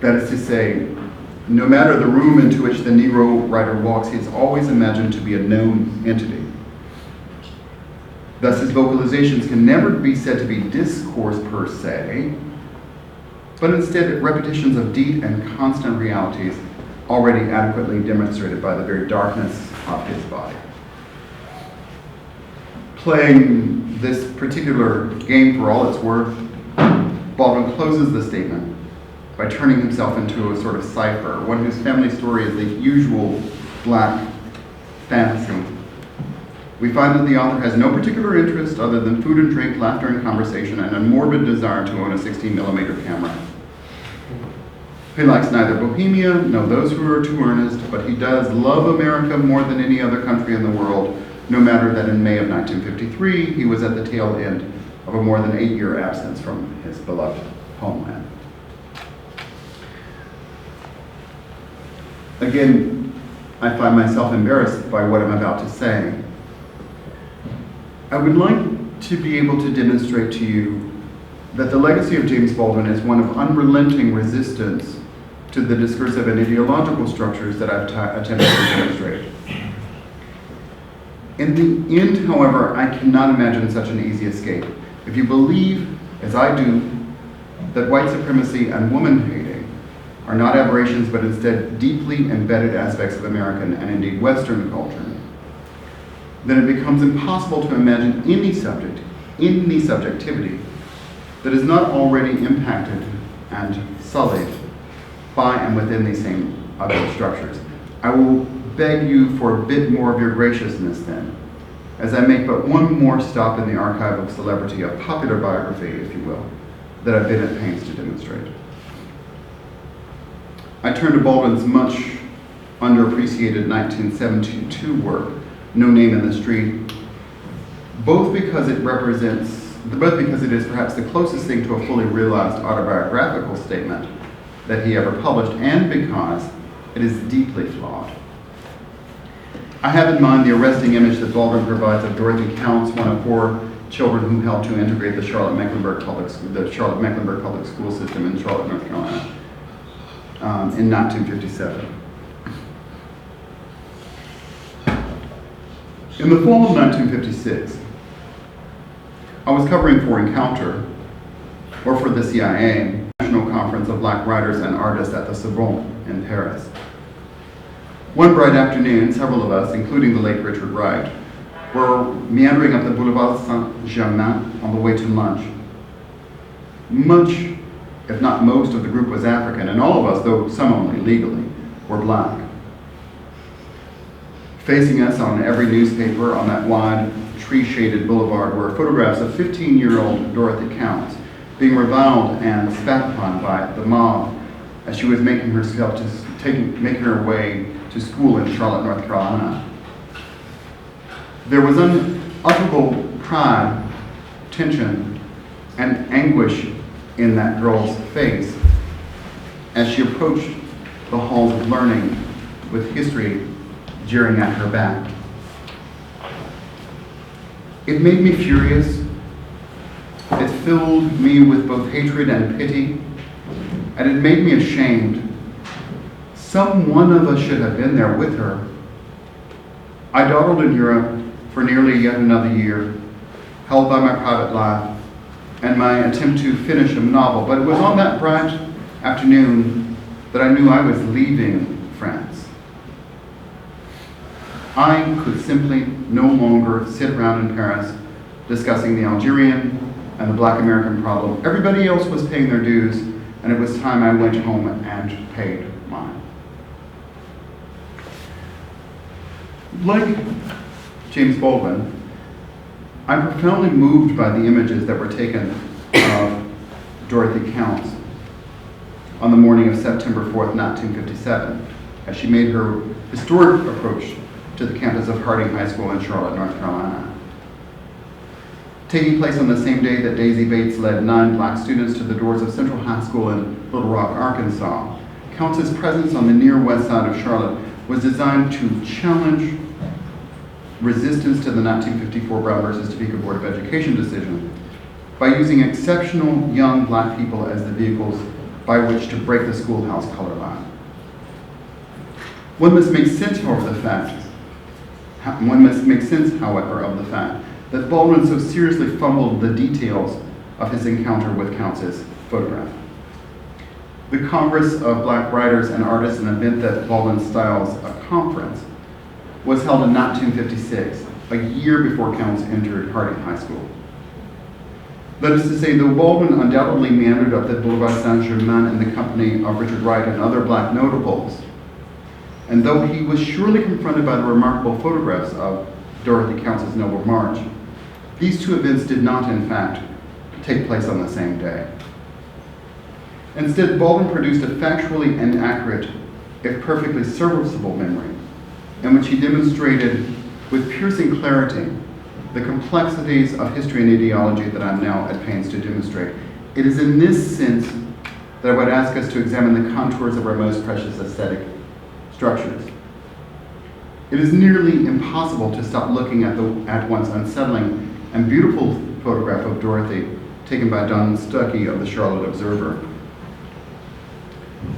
That is to say, no matter the room into which the Negro writer walks, he is always imagined to be a known entity. Thus, his vocalizations can never be said to be discourse per se, but instead repetitions of deep and constant realities already adequately demonstrated by the very darkness of his body. Playing this particular game for all it's worth, Baldwin closes the statement by turning himself into a sort of cipher, one whose family story is the usual black fantasy. We find that the author has no particular interest other than food and drink, laughter and conversation, and a morbid desire to own a 16mm camera. He likes neither bohemia nor those who are too earnest, but he does love America more than any other country in the world, no matter that in May of 1953 he was at the tail end of a more than 8-year absence from his beloved homeland. Again, I find myself embarrassed by what I'm about to say. I would like to be able to demonstrate to you that the legacy of James Baldwin is one of unrelenting resistance to the discursive and ideological structures that I've attempted to demonstrate. In the end, however, I cannot imagine such an easy escape. If you believe, as I do, that white supremacy and woman-hating are not aberrations, but instead deeply embedded aspects of American and indeed Western culture, then it becomes impossible to imagine any subject, any subjectivity that is not already impacted and sullied by and within these same other structures. I will beg you for a bit more of your graciousness then, as I make but one more stop in the archive of celebrity, a popular biography, if you will, that I've been at pains to demonstrate. I turn to Baldwin's much underappreciated 1972 work, No Name in the Street, both because it is perhaps the closest thing to a fully realized autobiographical statement that he ever published, and because it is deeply flawed. I have in mind the arresting image that Baldwin provides of Dorothy Counts, one of 4 children who helped to integrate the Charlotte-Mecklenburg public school system in Charlotte, North Carolina, in 1957. In the fall of 1956, I was covering for Encounter, or for the CIA, National Conference of Black Writers and Artists at the Sorbonne in Paris. One bright afternoon, several of us, including the late Richard Wright, were meandering up the Boulevard Saint-Germain on the way to lunch. Much, if not most, of the group was African, and all of us, though some only legally, were black. Facing us on every newspaper on that wide, tree-shaded boulevard were photographs of 15-year-old Dorothy Counts being reviled and spat upon by the mob as she was making her way to school in Charlotte, North Carolina. There was unutterable pride, tension, and anguish in that girl's face as she approached the halls of learning with history jeering at her back. It made me furious. It filled me with both hatred and pity, and it made me ashamed. Some one of us should have been there with her. I dawdled in Europe for nearly yet another year, held by my private life and my attempt to finish a novel, but it was on that bright afternoon that I knew I was leaving France. I could simply no longer sit around in Paris discussing the Algerian and the Black American problem. Everybody else was paying their dues, and it was time I went home and paid mine. Like James Baldwin, I'm profoundly moved by the images that were taken of Dorothy Counts on the morning of September 4th, 1957, as she made her historic approach to the campus of Harding High School in Charlotte, North Carolina. Taking place on the same day that Daisy Bates led 9 black students to the doors of Central High School in Little Rock, Arkansas, Counts' presence on the near west side of Charlotte was designed to challenge resistance to the 1954 Brown versus Topeka Board of Education decision by using exceptional young black people as the vehicles by which to break the schoolhouse color line. One must make sense, however, of the fact that Baldwin so seriously fumbled the details of his encounter with Counts' photograph. The Congress of Black Writers and Artists, an event that Baldwin styles a conference, was held in 1956, a year before Counts entered Harding High School. That is to say, though Baldwin undoubtedly meandered up the Boulevard Saint-Germain in the company of Richard Wright and other black notables, and though he was surely confronted by the remarkable photographs of Dorothy Counts' Noble March, these two events did not, in fact, take place on the same day. Instead, Baldwin produced a factually inaccurate, if perfectly serviceable memory, in which he demonstrated with piercing clarity the complexities of history and ideology that I'm now at pains to demonstrate. It is in this sense that I would ask us to examine the contours of our most precious aesthetic structures. It is nearly impossible to stop looking at the at once unsettling and beautiful photograph of Dorothy taken by Don Stuckey of the Charlotte Observer.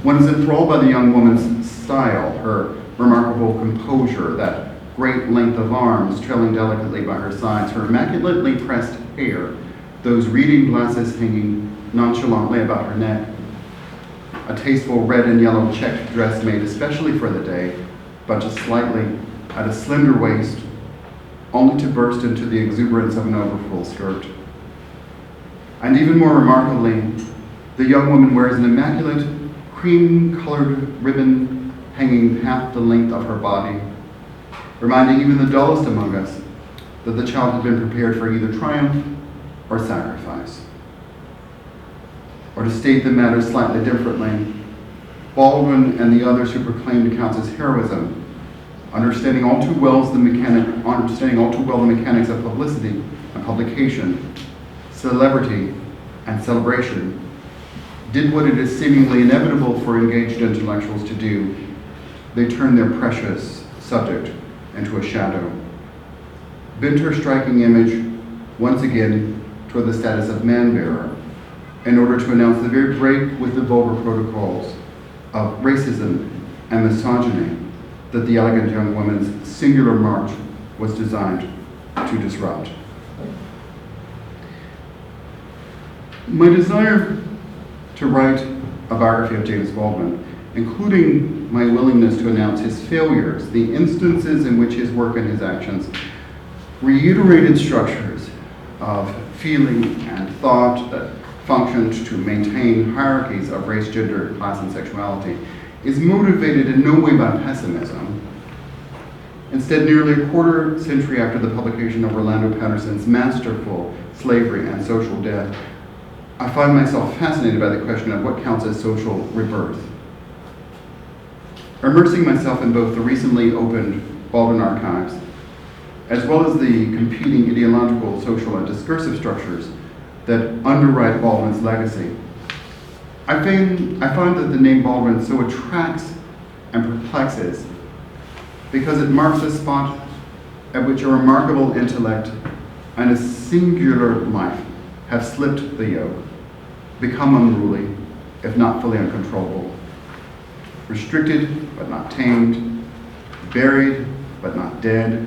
One is enthralled by the young woman's style, her remarkable composure, that great length of arms trailing delicately by her sides, her immaculately pressed hair, those reading glasses hanging nonchalantly about her neck, a tasteful red and yellow checked dress made especially for the day, but just slightly at a slender waist, only to burst into the exuberance of an overfull skirt. And even more remarkably, the young woman wears an immaculate cream-colored ribbon hanging half the length of her body, reminding even the dullest among us that the child had been prepared for either triumph or sacrifice. Or to state the matter slightly differently, Baldwin and the others who proclaimed accounts as heroism, understanding all too well the mechanics of publicity and publication, celebrity and celebration, did what it is seemingly inevitable for engaged intellectuals to do. They turned their precious subject into a shadow, bent her striking image once again toward the status of man-bearer in order to announce the very break with the vulgar protocols of racism and misogyny that the elegant young woman's singular march was designed to disrupt. My desire to write a biography of James Baldwin, including my willingness to announce his failures, the instances in which his work and his actions reiterated structures of feeling and thought that functioned to maintain hierarchies of race, gender, class, and sexuality, is motivated in no way by pessimism. Instead, nearly a quarter century after the publication of Orlando Patterson's masterful Slavery and Social Death, I find myself fascinated by the question of what counts as social rebirth. Immersing myself in both the recently opened Baldwin archives, as well as the competing ideological, social, and discursive structures that underwrite Baldwin's legacy, I find that the name Baldwin so attracts and perplexes because it marks a spot at which a remarkable intellect and a singular life have slipped the yoke, become unruly, if not fully uncontrollable, restricted but not tamed, buried but not dead.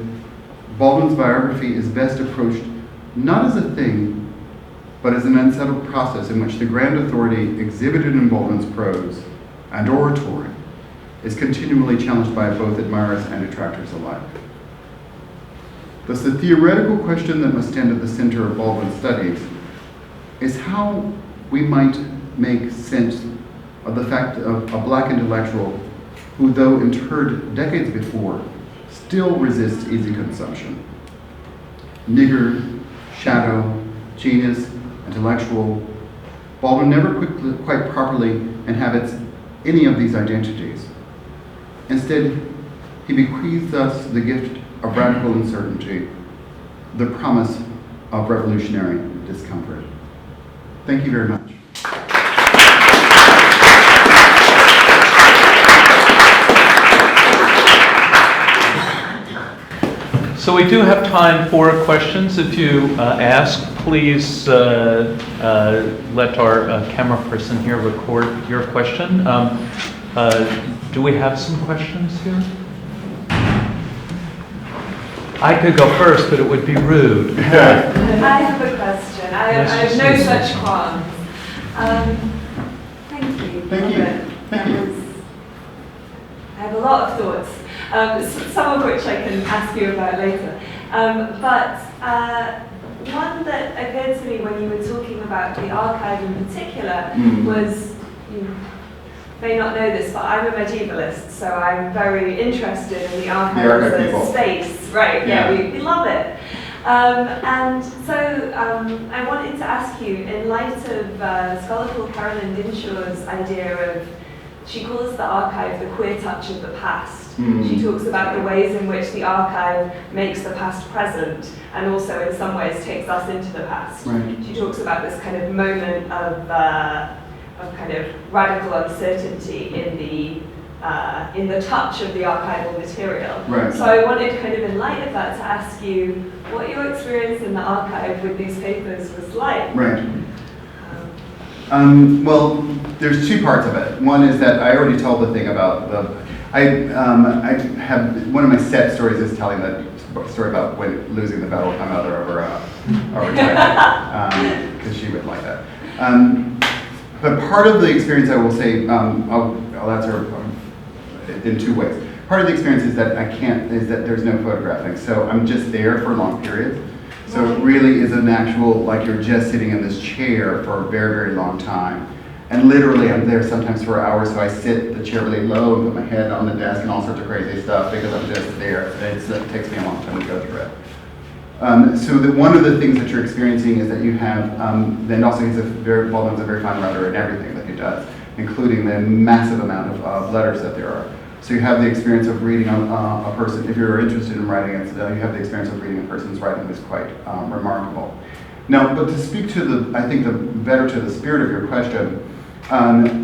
Baldwin's biography is best approached not as a thing, but as an unsettled process in which the grand authority exhibited in Baldwin's prose and oratory is continually challenged by both admirers and detractors alike. Thus, the theoretical question that must stand at the center of Baldwin's studies is how we might make sense of the fact of a black intellectual who, though interred decades before, still resists easy consumption. Nigger, shadow, genius, intellectual, Baldwin never quite properly inhabits any of these identities. Instead, he bequeaths us the gift of radical uncertainty, the promise of revolutionary discomfort. Thank you very much. So we do have time for questions. If you ask, please let our camera person here record your question. Do we have some questions here? I could go first, but it would be rude. I have a question. I have no such qualms. Thank you. Thank you. Thank you. I have a lot of thoughts, some of which I can ask you about later. But one that occurred to me when you were talking about the archive in particular was, you may not know this, but I'm a medievalist, so I'm very interested in the archive as a space. Right, yeah, we love it. And so I wanted to ask you, in light of scholar called Carolyn Dinshaw's idea of, she calls the archive the queer touch of the past. She talks about the ways in which the archive makes the past present and also in some ways takes us into the past. Right. She talks about this kind of moment of kind of radical uncertainty in in the touch of the archival material. Right. So I wanted, kind of in light of that, to ask you what your experience in the archive with these papers was like. Right. Well, there's two parts of it. One is that I already told the thing about I have, one of my set stories is telling the story about when losing the battle with my mother over time, because she would like that. But part of the experience, I will say, I'll answer in two ways. Part of the experience is that is that there's no photographing, so I'm just there for long periods. So it really is an actual, like you're just sitting in this chair for a very, very long time. And literally I'm there sometimes for hours, so I sit the chair really low and put my head on the desk and all sorts of crazy stuff because I'm just there. It takes me a long time to go through it. So one of the things that you're experiencing is that you have, then also Baldwin's a very fine writer in everything that he does, including the massive amount of letters that there are. So you have the experience of reading a person, if you're interested in writing, you have the experience of reading a person's writing is quite remarkable. Now, but to speak to I think better to the spirit of your question,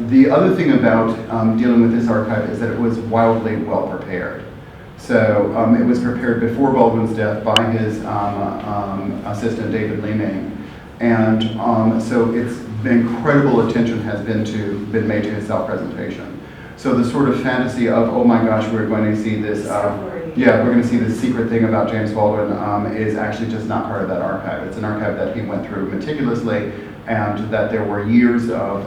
the other thing about dealing with this archive is that it was wildly well prepared. So it was prepared before Baldwin's death by his assistant, David Leeming. And so it's incredible attention has been made to his self-presentation. So the sort of fantasy of, oh my gosh, we're going to see this, we're going to see this secret thing about James Baldwin is actually just not part of that archive. It's an archive that he went through meticulously, and that there were years of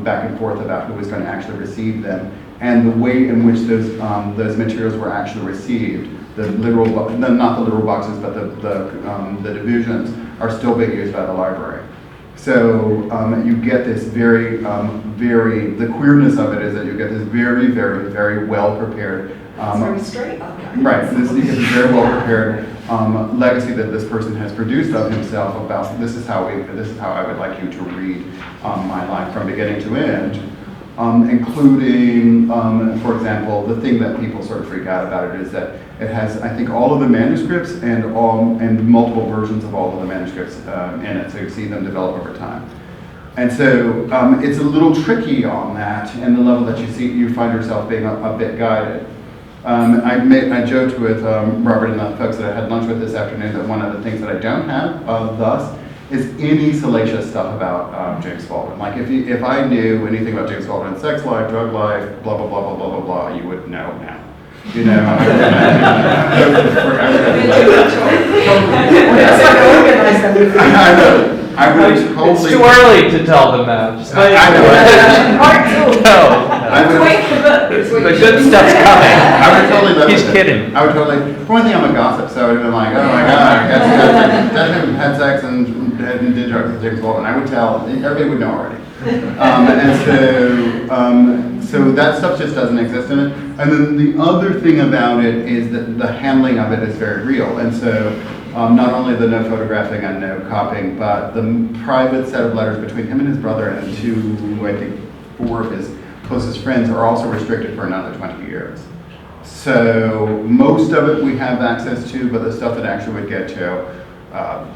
back and forth about who was going to actually receive them, and the way in which those materials were actually received. The literal, not the literal boxes, but the divisions are still being used by the library. So you get this the queerness of it is that you get this very, very, very well prepared. It's very straight archive. Right, you get this very well prepared legacy that this person has produced of himself about this is how I would like you to read my life from beginning to end. Including, for example, the thing that people sort of freak out about it is that it has, I think, all of the manuscripts and multiple versions of all of the manuscripts in it, so you see them develop over time. And so it's a little tricky on that, and the level that you find yourself being a bit guided. I joked with Robert and the folks that I had lunch with this afternoon that one of the things that I don't have thus is any salacious stuff about James Baldwin. Like if I knew anything about James Baldwin's sex life, drug life, blah, blah, blah, blah, blah, blah, blah, you would know now. You know, I would totally. It's too early to tell them that. Just wait. I know. Part two. No. Wait for The good stuff's coming. I would totally live He's with kidding. it. I would totally. For one thing, I'm a gossip, so I would have been like, oh my god, I had sex and did drugs with James Baldwin. I would tell. Everybody would know already. So that stuff just doesn't exist in it. And then the other thing about it is that the handling of it is very real. And so not only the no photographing and no copying, but the private set of letters between him and his brother and I think 4 of his closest friends are also restricted for another 20 years. So most of it we have access to, but the stuff that actually would get to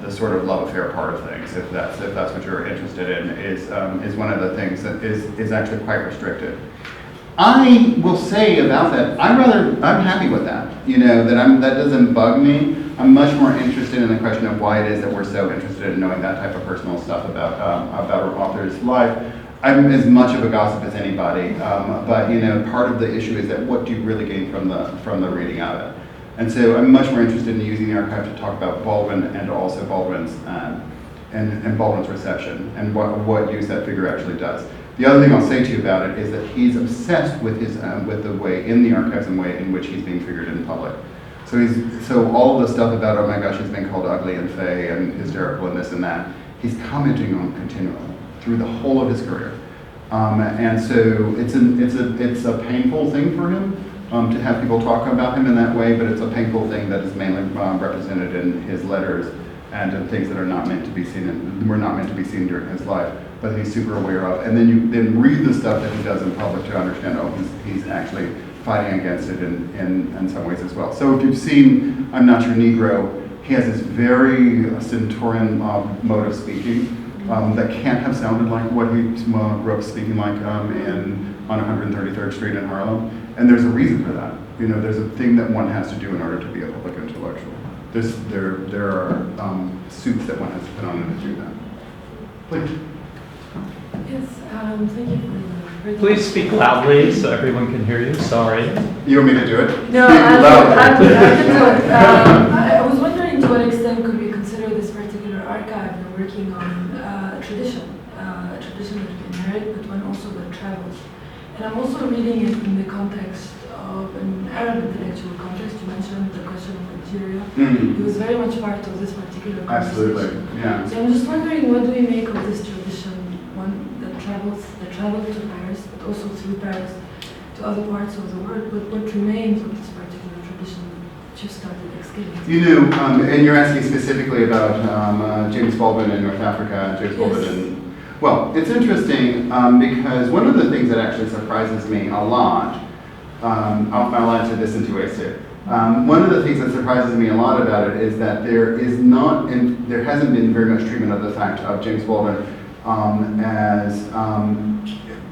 the sort of love affair part of things, if that's what you're interested in, is one of the things that is actually quite restricted. I will say about that, I'm happy with that. You know, that doesn't bug me. I'm much more interested in the question of why it is that we're so interested in knowing that type of personal stuff about our author's life. I'm as much of a gossip as anybody, but you know, part of the issue is that what do you really gain from the reading of it? And so I'm much more interested in using the archive to talk about Baldwin and also Baldwin's and Baldwin's reception and what use that figure actually does. The other thing I'll say to you about it is that he's obsessed with with the way in the archives and way in which he's being figured in public. So all of the stuff about, oh my gosh, he's been called ugly and fey and hysterical and this and that, he's commenting on continually through the whole of his career. And so it's a painful thing for him to have people talk about him in that way, but it's a painful thing that is mainly represented in his letters and in things that are not meant to be seen and were not meant to be seen during his life, but he's super aware of. And then you then read the stuff that he does in public to understand, oh, he's actually fighting against it in some ways as well. So if you've seen I'm Not Your Negro, he has this very stentorian mode of speaking that can't have sounded like what he grew up speaking like in on 133rd Street in Harlem, and there's a reason for that. You know, there's a thing that one has to do in order to be a public intellectual. There are suits that one has to put on to do that. Please. Yes, thank you for the Please speak loudly so everyone can hear you. Sorry. You want me to do it? No, Speak I loudly. can do it. I was wondering to what extent could we consider this particular archive working on a tradition that we inherit, but one also that travels. And I'm also reading it in the context of an Arab intellectual context. You mentioned the question of Algeria. It was very much part of this particular conversation. Absolutely, yeah. So I'm just wondering, what do we make of this tradition, one that traveled to Paris, but also through Paris to other parts of the world, but what remains of this particular tradition that you started excavating? You know, and you're asking specifically about James Baldwin in North Africa, James Baldwin in, well, it's interesting because one of the things that actually surprises me a lot, I'll answer this in 2 ways too. One of the things that surprises me a lot about it is that there hasn't been very much treatment of the fact of James Baldwin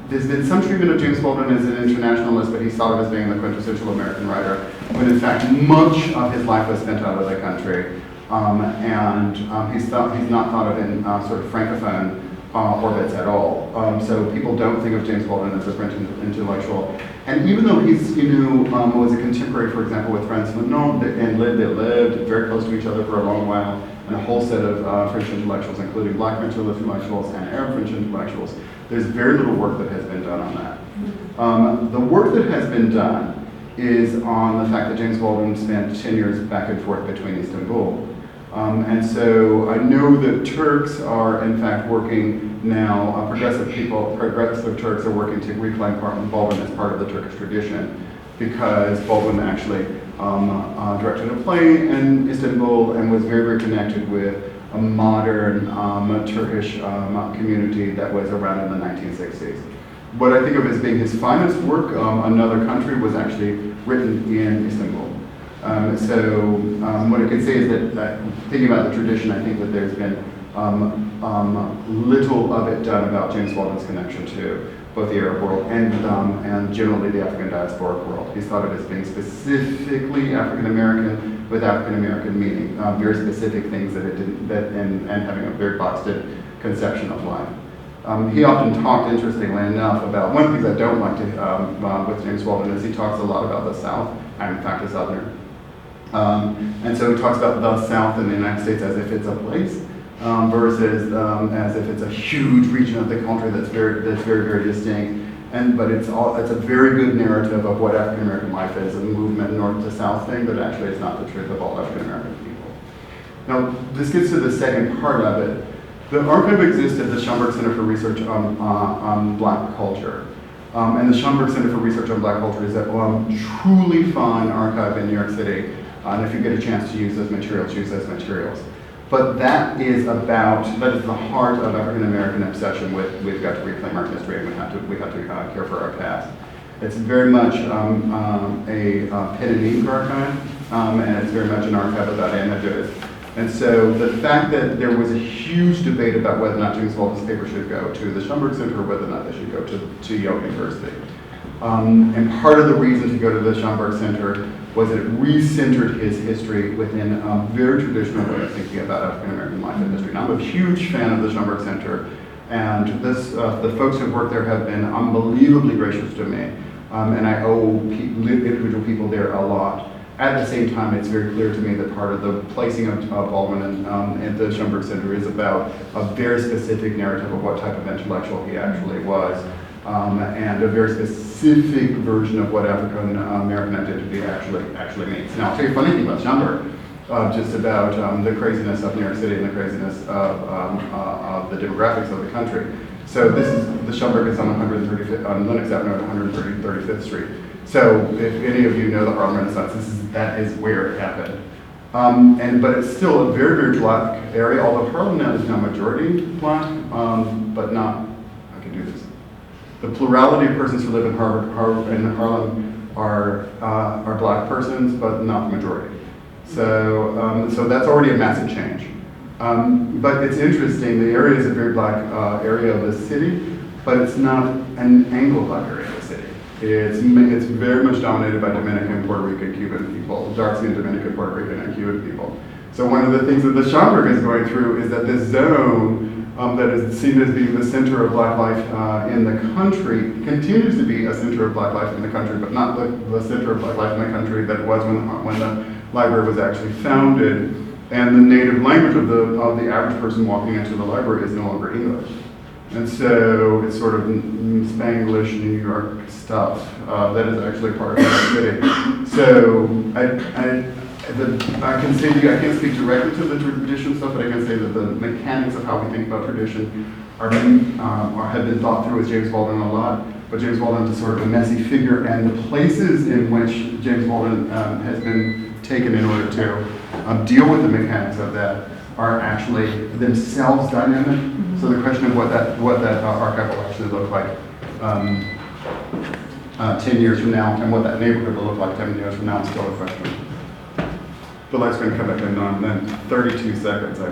there's been some treatment of James Baldwin as an internationalist, but he's thought of as being the quintessential American writer, when in fact much of his life was spent out of the country, and he's not thought of in sort of francophone orbits at all. So people don't think of James Baldwin as a French intellectual. And even though he's, was a contemporary, for example, with Franz Fanon, and they lived very close to each other for a long while, and a whole set of French intellectuals, including Black French intellectuals and Arab French intellectuals, there's very little work that has been done on that. The work that has been done is on the fact that James Baldwin spent 10 years back and forth between Istanbul. And so I know that Turks are in fact working now, progressive Turks are working to reclaim Baldwin as part of the Turkish tradition, because Baldwin actually directed a play in Istanbul and was very, very connected with a modern Turkish community that was around in the 1960s. What I think of as being his finest work, Another Country, was actually written in Istanbul. What I can say is that thinking about the tradition, I think that there's been little of it done about James Baldwin's connection to both the Arab world and generally the African diasporic world. He's thought of as being specifically African American with African American meaning, very specific things and having a very boxed-in conception of life. He often talked, interestingly enough, about one of the things I don't like to with James Baldwin is he talks a lot about the South. I'm in fact a Southerner. And so he talks about the South in the United States as if it's a place, versus as if it's a huge region of the country that's very, very distinct. But it's a very good narrative of what African American life is, a movement north to south thing, but actually it's not the truth of all African American people. Now, this gets to the second part of it. The archive exists at the Schomburg Center for Research on Black Culture. And the Schomburg Center for Research on Black Culture is a truly fine archive in New York City. And if you get a chance to use those materials, use those materials. But that is the heart of African American obsession with we've got to reclaim our history and we have to care for our past. It's very much a pen and ink archive, and it's very much an archive about images. And so the fact that there was a huge debate about whether or not James Baldwin's paper should go to the Schomburg Center or whether or not they should go to Yale University. And part of the reason to go to the Schomburg Center was that it re-centered his history within a very traditional way of thinking about African American life and history. Now, I'm a huge fan of the Schomburg Center, and the folks who work there have been unbelievably gracious to me, and I owe individual people there a lot. At the same time, it's very clear to me that part of the placing of Baldwin at the Schomburg Center is about a very specific narrative of what type of intellectual he actually was, and a very specific version of what African American identity actually means. Now, I'll tell you a funny thing about Schomburg, just about the craziness of New York City and the craziness of the demographics of the country. So the Schomburg is on Lenox Avenue at 135th Street. So if any of you know the Harlem Renaissance, that is where it happened. But it's still a very, very black area, although Harlem now is now majority black, but not, I can do this. The plurality of persons who live in Harlem are black persons, but not the majority. So that's already a massive change. But it's interesting, the area is a very black area of the city, but it's not an Anglo-Black area of the city. It's very much dominated by Dominican, Puerto Rican, Cuban people, dark-skinned Dominican, Puerto Rican, and Cuban people. So one of the things that the Schomburg is going through is that this zone that is seen as being the center of Black life in the country continues to be a center of Black life in the country, but not the center of Black life in the country that it was when the library was actually founded. And the native language of the average person walking into the library is no longer English. And so it's sort of Spanglish New York stuff that is actually part of the city. So I can say to you, I can't speak directly to the tradition stuff, but I can say that the mechanics of how we think about tradition have been thought through with James Baldwin a lot. But James Baldwin is sort of a messy figure, and the places in which James Baldwin has been taken in order to deal with the mechanics of that are actually themselves dynamic. So the question of what that archive will actually look like 10 years from now, and what that neighborhood will look like 10 years from now is still a question. The light's going to come back on in 32 seconds, I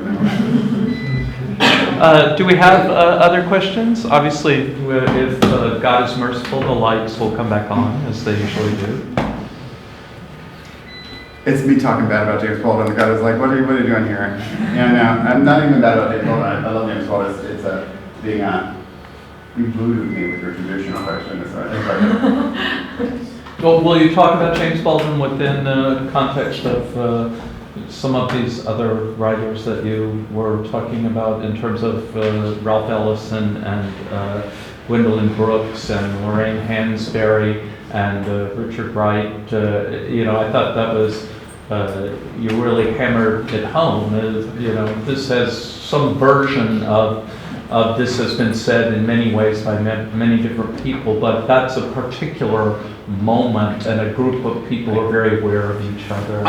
know. Do we have other questions? Obviously, if God is merciful, the lights will come back on, as they usually do. It's me talking bad about James Baldwin. The guy was like, what are you doing here? Yeah, no, I'm not even bad about James Baldwin. I love James Baldwin. It's being you voodooed me with your traditional question. So I think Well, will you talk about James Baldwin within the context of some of these other writers that you were talking about in terms of Ralph Ellison and Gwendolyn Brooks and Lorraine Hansberry and Richard Wright? I thought that was, you really hammered it home. This has some version of this has been said in many ways by many different people, but that's a particular moment, and a group of people are very aware of each other.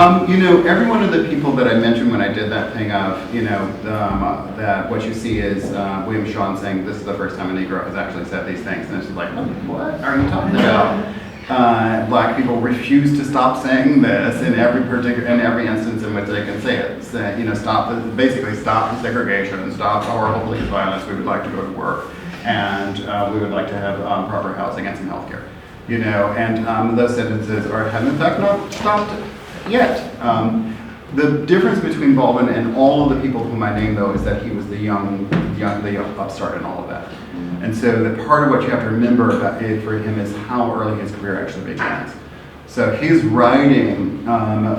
Every one of the people that I mentioned when I did that thing of, that what you see is William Shawn saying this is the first time a Negro has actually said these things, and it's like, what are you talking about? Black people refuse to stop saying this in every instance in which they can say it. Stop the segregation, stop the horrible police violence. We would like to go to work, and we would like to have proper housing and some health care. And those sentences have in fact not stopped yet. The difference between Baldwin and all of the people whom I named, though, is that he was the young upstart in all of that. And so that part of what you have to remember about it for him is how early his career actually begins. So he's writing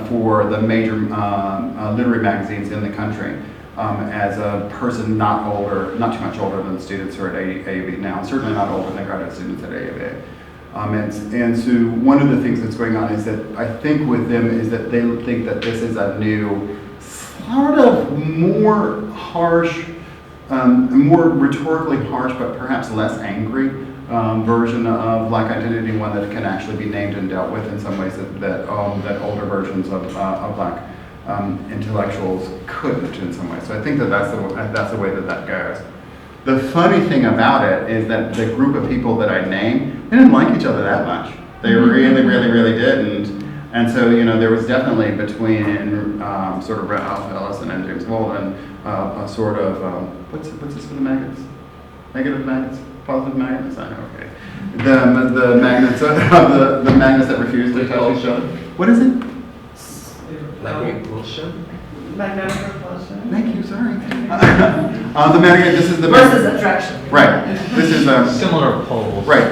for the major literary magazines in the country as a person not too much older than the students who are at AUB now, certainly not older than the graduate students at AUB. And so one of the things that's going on is that I think with them is that they think that this is a new, sort of more harsh, more rhetorically harsh, but perhaps less angry version of Black identity, one that can actually be named and dealt with in some ways that older versions of Black intellectuals couldn't in some ways. So I think that's the way that goes. The funny thing about it is that the group of people that I named, they didn't like each other that much. They really, really, really didn't. And so, there was definitely between sort of Ralph Ellison and James Baldwin a sort of, what's this for the maggots? Negative maggots? Positive magnets? I know, okay. The magnets, the magnets that refuse to touch each other. What is it? Like repulsion? Magnetic repulsion. Thank you, sorry. The magnet, this is the... Versus attraction. Right. This is similar poles. Right.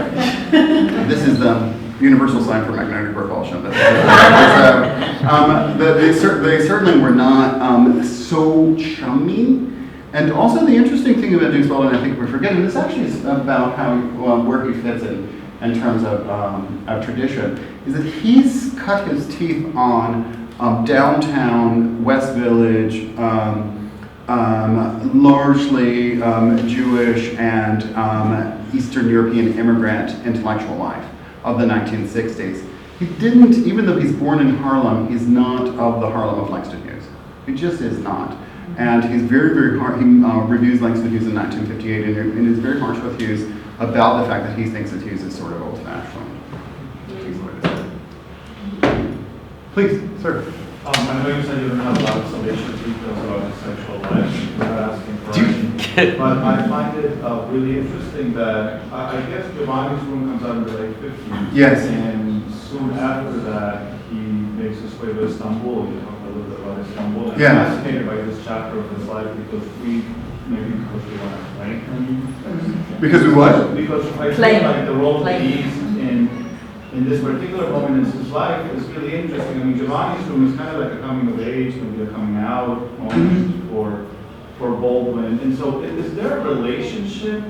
This is the universal sign for magnetic repulsion. They certainly were not so chummy. And also the interesting thing about James Baldwin, I think we're forgetting, this actually is about how where he fits in terms of tradition, is that he's cut his teeth on downtown West Village, largely Jewish and Eastern European immigrant intellectual life of the 1960s. He didn't, even though he's born in Harlem, he's not of the Harlem of Langston Hughes. He just is not. And he's very, very hard. He reviews Langston Hughes in 1958 and is very harsh with Hughes about the fact that he thinks that Hughes is sort of old-fashioned. Please, sir. I know you said you don't have a lot of salacious details about his sexual life. You're not asking for any But I find it really interesting that I guess Giovanni's room comes out in the late 50s. Yes. And soon after that, he makes his way to Istanbul. You talk a little bit about Istanbul. I'm Yeah. fascinated by this chapter of his life because we want to explain him. Because we what? Because I Claim. feel like the role that Claim. he's in this particular moment in his life is really interesting. I mean, Giovanni's room is kind of like a coming of age, maybe a coming out moment for Baldwin. And so is there a relationship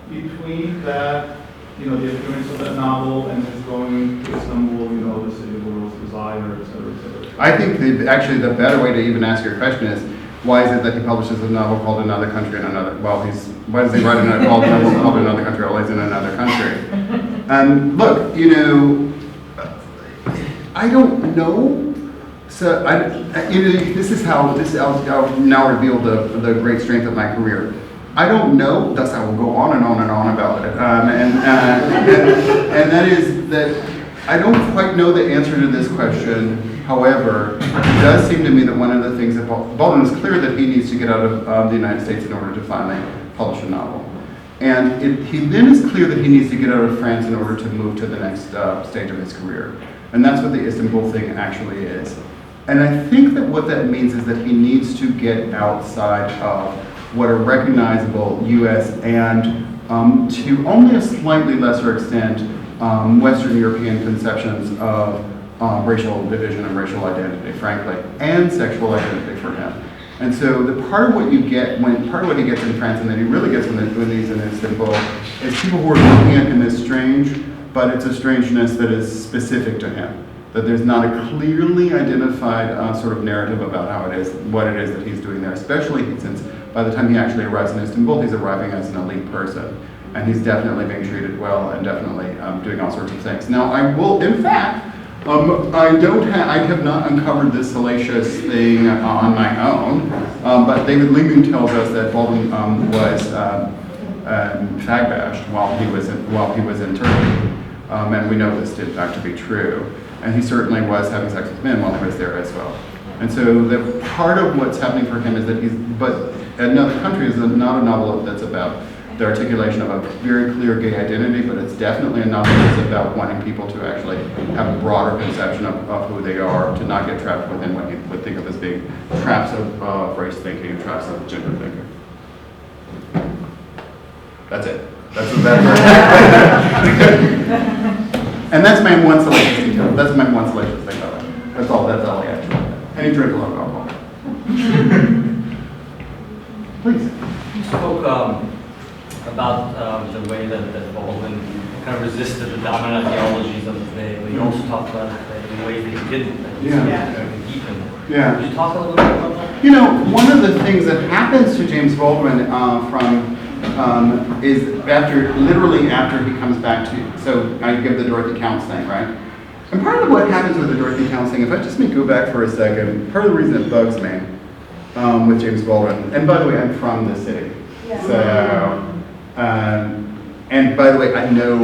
between that, you know, the appearance of that novel and his going to Istanbul, you know, the city of the world's desire, et cetera, et cetera? I think actually the better way to even ask your question is, why is it that he publishes a novel called Another Country in Another, why does he write a novel called Another Country while he's in another country? Look, you know, I don't know. So this is how I'll now reveal the great strength of my career. I don't know, thus I will go on and on and on about it. And that is that I don't quite know the answer to this question. However, it does seem to me that one of the things that Baldwin is clear that he needs to get out of the United States in order to finally publish a novel. And he then is clear that he needs to get out of France in order to move to the next stage of his career. And that's what the Istanbul thing actually is. And I think that what that means is that he needs to get outside of what are recognizable U.S. and to only a slightly lesser extent Western European conceptions of racial division and racial identity, frankly, and sexual identity for him. And so the part of what you get part of what he gets in France and then he really gets when he's in Istanbul is people who are looking at him as strange, but it's a strangeness that is specific to him. That there's not a clearly identified sort of narrative about what it is that he's doing there, especially since by the time he actually arrives in Istanbul, he's arriving as an elite person. And he's definitely being treated well and definitely doing all sorts of things. Now, I will, in fact, I have not uncovered this salacious thing on my own, but David Leeming tells us that Baldwin was fag bashed while he was in Turkey, and we know this did in fact to be true. And he certainly was having sex with men while he was there as well. And so the part of what's happening for him is that but Another Country is not a novel that's about the articulation of a very clear gay identity, but it's definitely a novel that's about wanting people to actually have a broader conception of who they are, to not get trapped within what you would think of as being traps of race thinking and traps of gender thinking. That's it. That's and that's my one salacious detail. That's my one salacious thing about it. That's all I actually. And he drank a lot of alcohol. Please. You spoke about the way that Baldwin kind of resisted the dominant ideologies of his day, but you also talked about it in ways that he didn't. Deepen. Yeah. Could you talk a little bit about that? You know, one of the things that happens to James Baldwin is literally after he comes back to, so I give the Dorothy Counts thing, right? And part of what happens with the Dorothy Counts thing, if I just may go back for a second, part of the reason it bugs me with James Baldwin, and by the way, I'm from the city. Yeah. So, and by the way, I know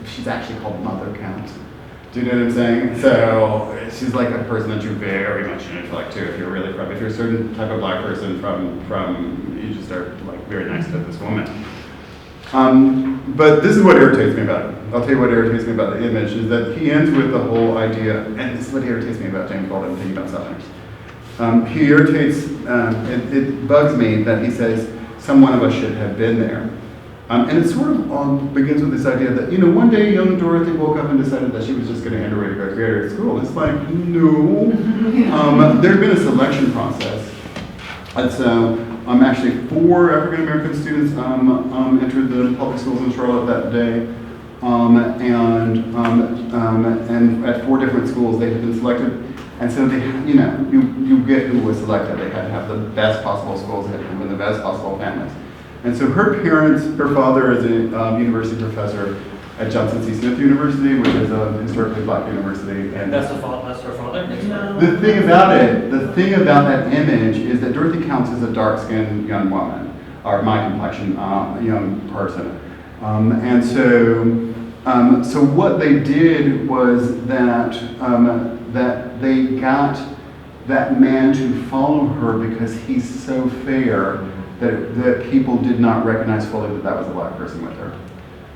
she's actually called Mother Count. Do you know what I'm saying? So she's like a person that you very much intellect to if you're a certain type of black person from you just are like very nice to this woman. But this is what irritates me about it. I'll tell you what irritates me about the image is that he ends with the whole idea, and this is what irritates me about James Baldwin thinking about Southerners. He irritates, it bugs me that he says, some one of us should have been there. And it sort of begins with this idea that, you know, one day young Dorothy woke up and decided that she was just going to enter a graduate school. It's like, no. There had been a selection process. And so actually 4 African-American students entered the public schools in Charlotte that day. And at 4 different schools they had been selected. And so they, you know, you get who was selected. They had to have the best possible schools, they had to live in the best possible families. And so her parents, her father is a university professor at Johnson C. Smith University, which is a historically black university. And That's her father? No. the thing about that image is that Dorothy Counts is a dark-skinned young woman, or my complexion young person. And so what they did was that they got that man to follow her because he's so fair that people did not recognize fully that that was a black person with her.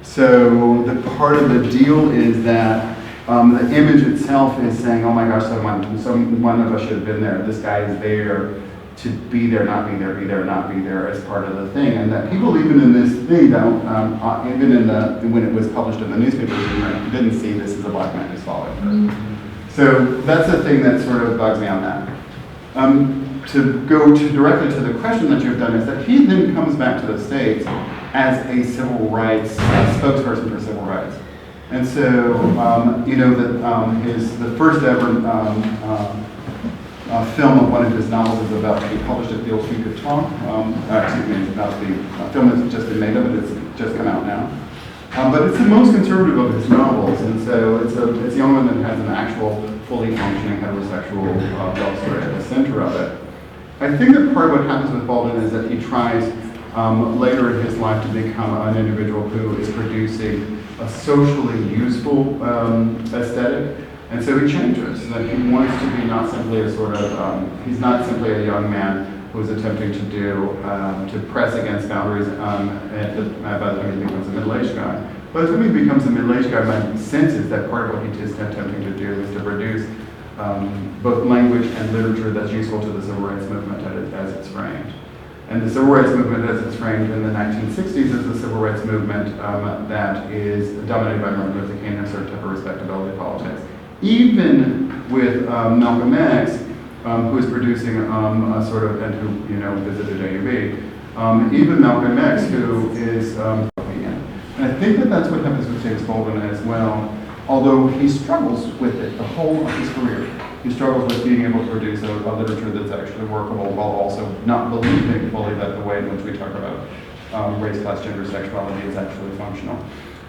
So the part of the deal is that the image itself is saying, oh my gosh, one of us should have been there. This guy is there to be there, not be there, be there, not be there as part of the thing. And that people even in this thing don't, even when it was published in the newspapers, didn't see this as a black man who's following her. So that's the thing that sort of bugs me on that. To go directly to the question that you've done is that he then comes back to the States as a civil rights spokesperson for civil rights. And so, you know, that the first ever film of one of his novels is about to be published at the Old Future Talk. Excuse me, it's about the film that's just been made of it, it's just come out now. But it's the most conservative of his novels, and so it's the only one that has an actual fully functioning heterosexual love story at the center of it. I think that part of what happens with Baldwin is that he tries later in his life to become an individual who is producing a socially useful aesthetic, and so he changes. That he wants to be not simply a sort of, he's not simply a young man who's attempting to press against boundaries by the time he becomes a middle-aged guy. By the time he becomes a middle-aged guy, my sense is that part of what he is attempting to do is to produce both language and literature that's useful to the civil rights movement as it's framed. And the civil rights movement as it's framed in the 1960s is the civil rights movement that is dominated by Martin Luther King and a certain type of respectability politics. Even with Malcolm X, who is producing a sort of, and who, you know, visited AUB, even Malcolm X, who is, and I think that that's what happens with James Baldwin as well, although he struggles with it the whole of his career. He struggles with being able to produce a literature that's actually workable while also not believing fully that the way in which we talk about race, class, gender, sexuality is actually functional.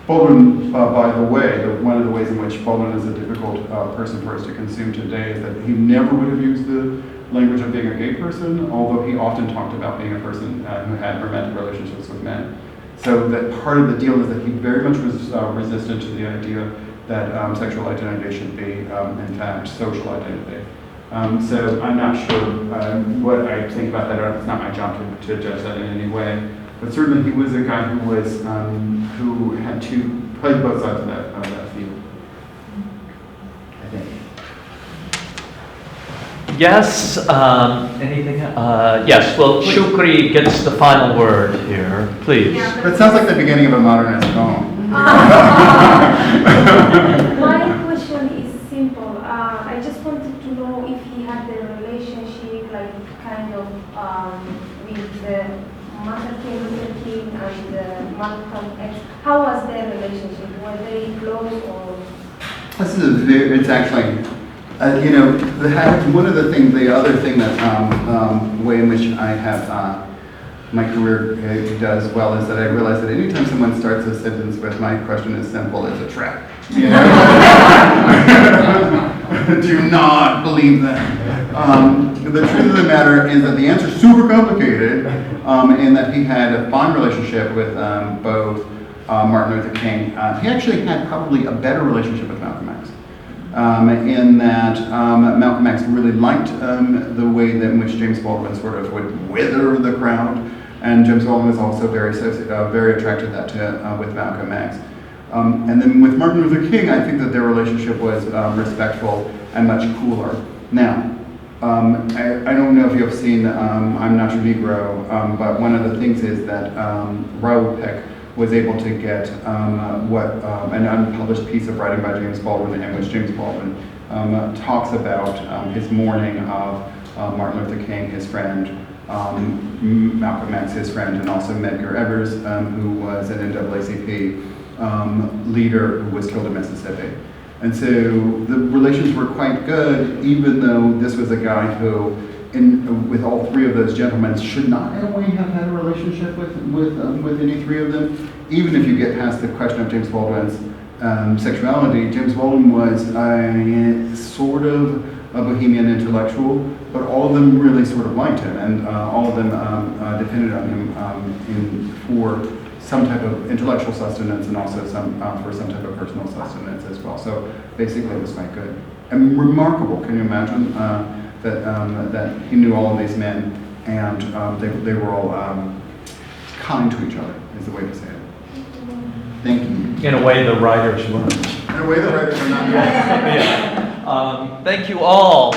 Baldwin, by the way, one of the ways in which Baldwin is a difficult person for us to consume today is that he never would have used the language of being a gay person, although he often talked about being a person who had romantic relationships with men. So that part of the deal is that he very much was resistant to the idea that sexual identity should be, in fact, social identity. So I'm not sure what I think about that. It's not my job to judge that in any way. But certainly he was a guy who was who had to play both sides of that field. I think. Yes. Anything? Yes. Well, Shukri gets the final word here, please. That sounds like the beginning of a modernist poem. My question is simple. I just wanted to know if he had the relationship, like kind of with the Martin Luther King and Malcolm X. How was their relationship? Were they close or? This is it's actually, you know, one of the things, the other thing that way in which I have my career does well is that I realize that anytime someone starts a sentence with "my question is simple," it's a trap. You know? Do not believe that. The truth of the matter is that the answer is super complicated, in that he had a fine relationship with both Martin Luther King. He actually had probably a better relationship with Malcolm X. In that Malcolm X really liked the way that in which James Baldwin sort of would wither the crowd, and James Baldwin was also very attracted to that with Malcolm X. And then with Martin Luther King, I think that their relationship was respectful and much cooler. Now, I don't know if you have seen I'm Not Your Negro, but one of the things is that Raoul Peck was able to get an unpublished piece of writing by James Baldwin in which James Baldwin talks about his mourning of Martin Luther King, his friend, Malcolm X, his friend, and also Medgar Evers, who was an NAACP leader who was killed in Mississippi. And so the relations were quite good, even though this was a guy who, with all three of those gentlemen, should not in a way have had a relationship with any three of them. Even if you get past the question of James Baldwin's sexuality, James Baldwin was a sort of a bohemian intellectual, but all of them really sort of liked him, and all of them depended on him for some type of intellectual sustenance and also for some type of personal sustenance as well. So basically it was quite good. And remarkable, can you imagine? that he knew all of these men, and they were all kind to each other, is the way to say it. Thank you. In a way, the writers weren't. In a way, the writers are not. Yeah. Thank you all.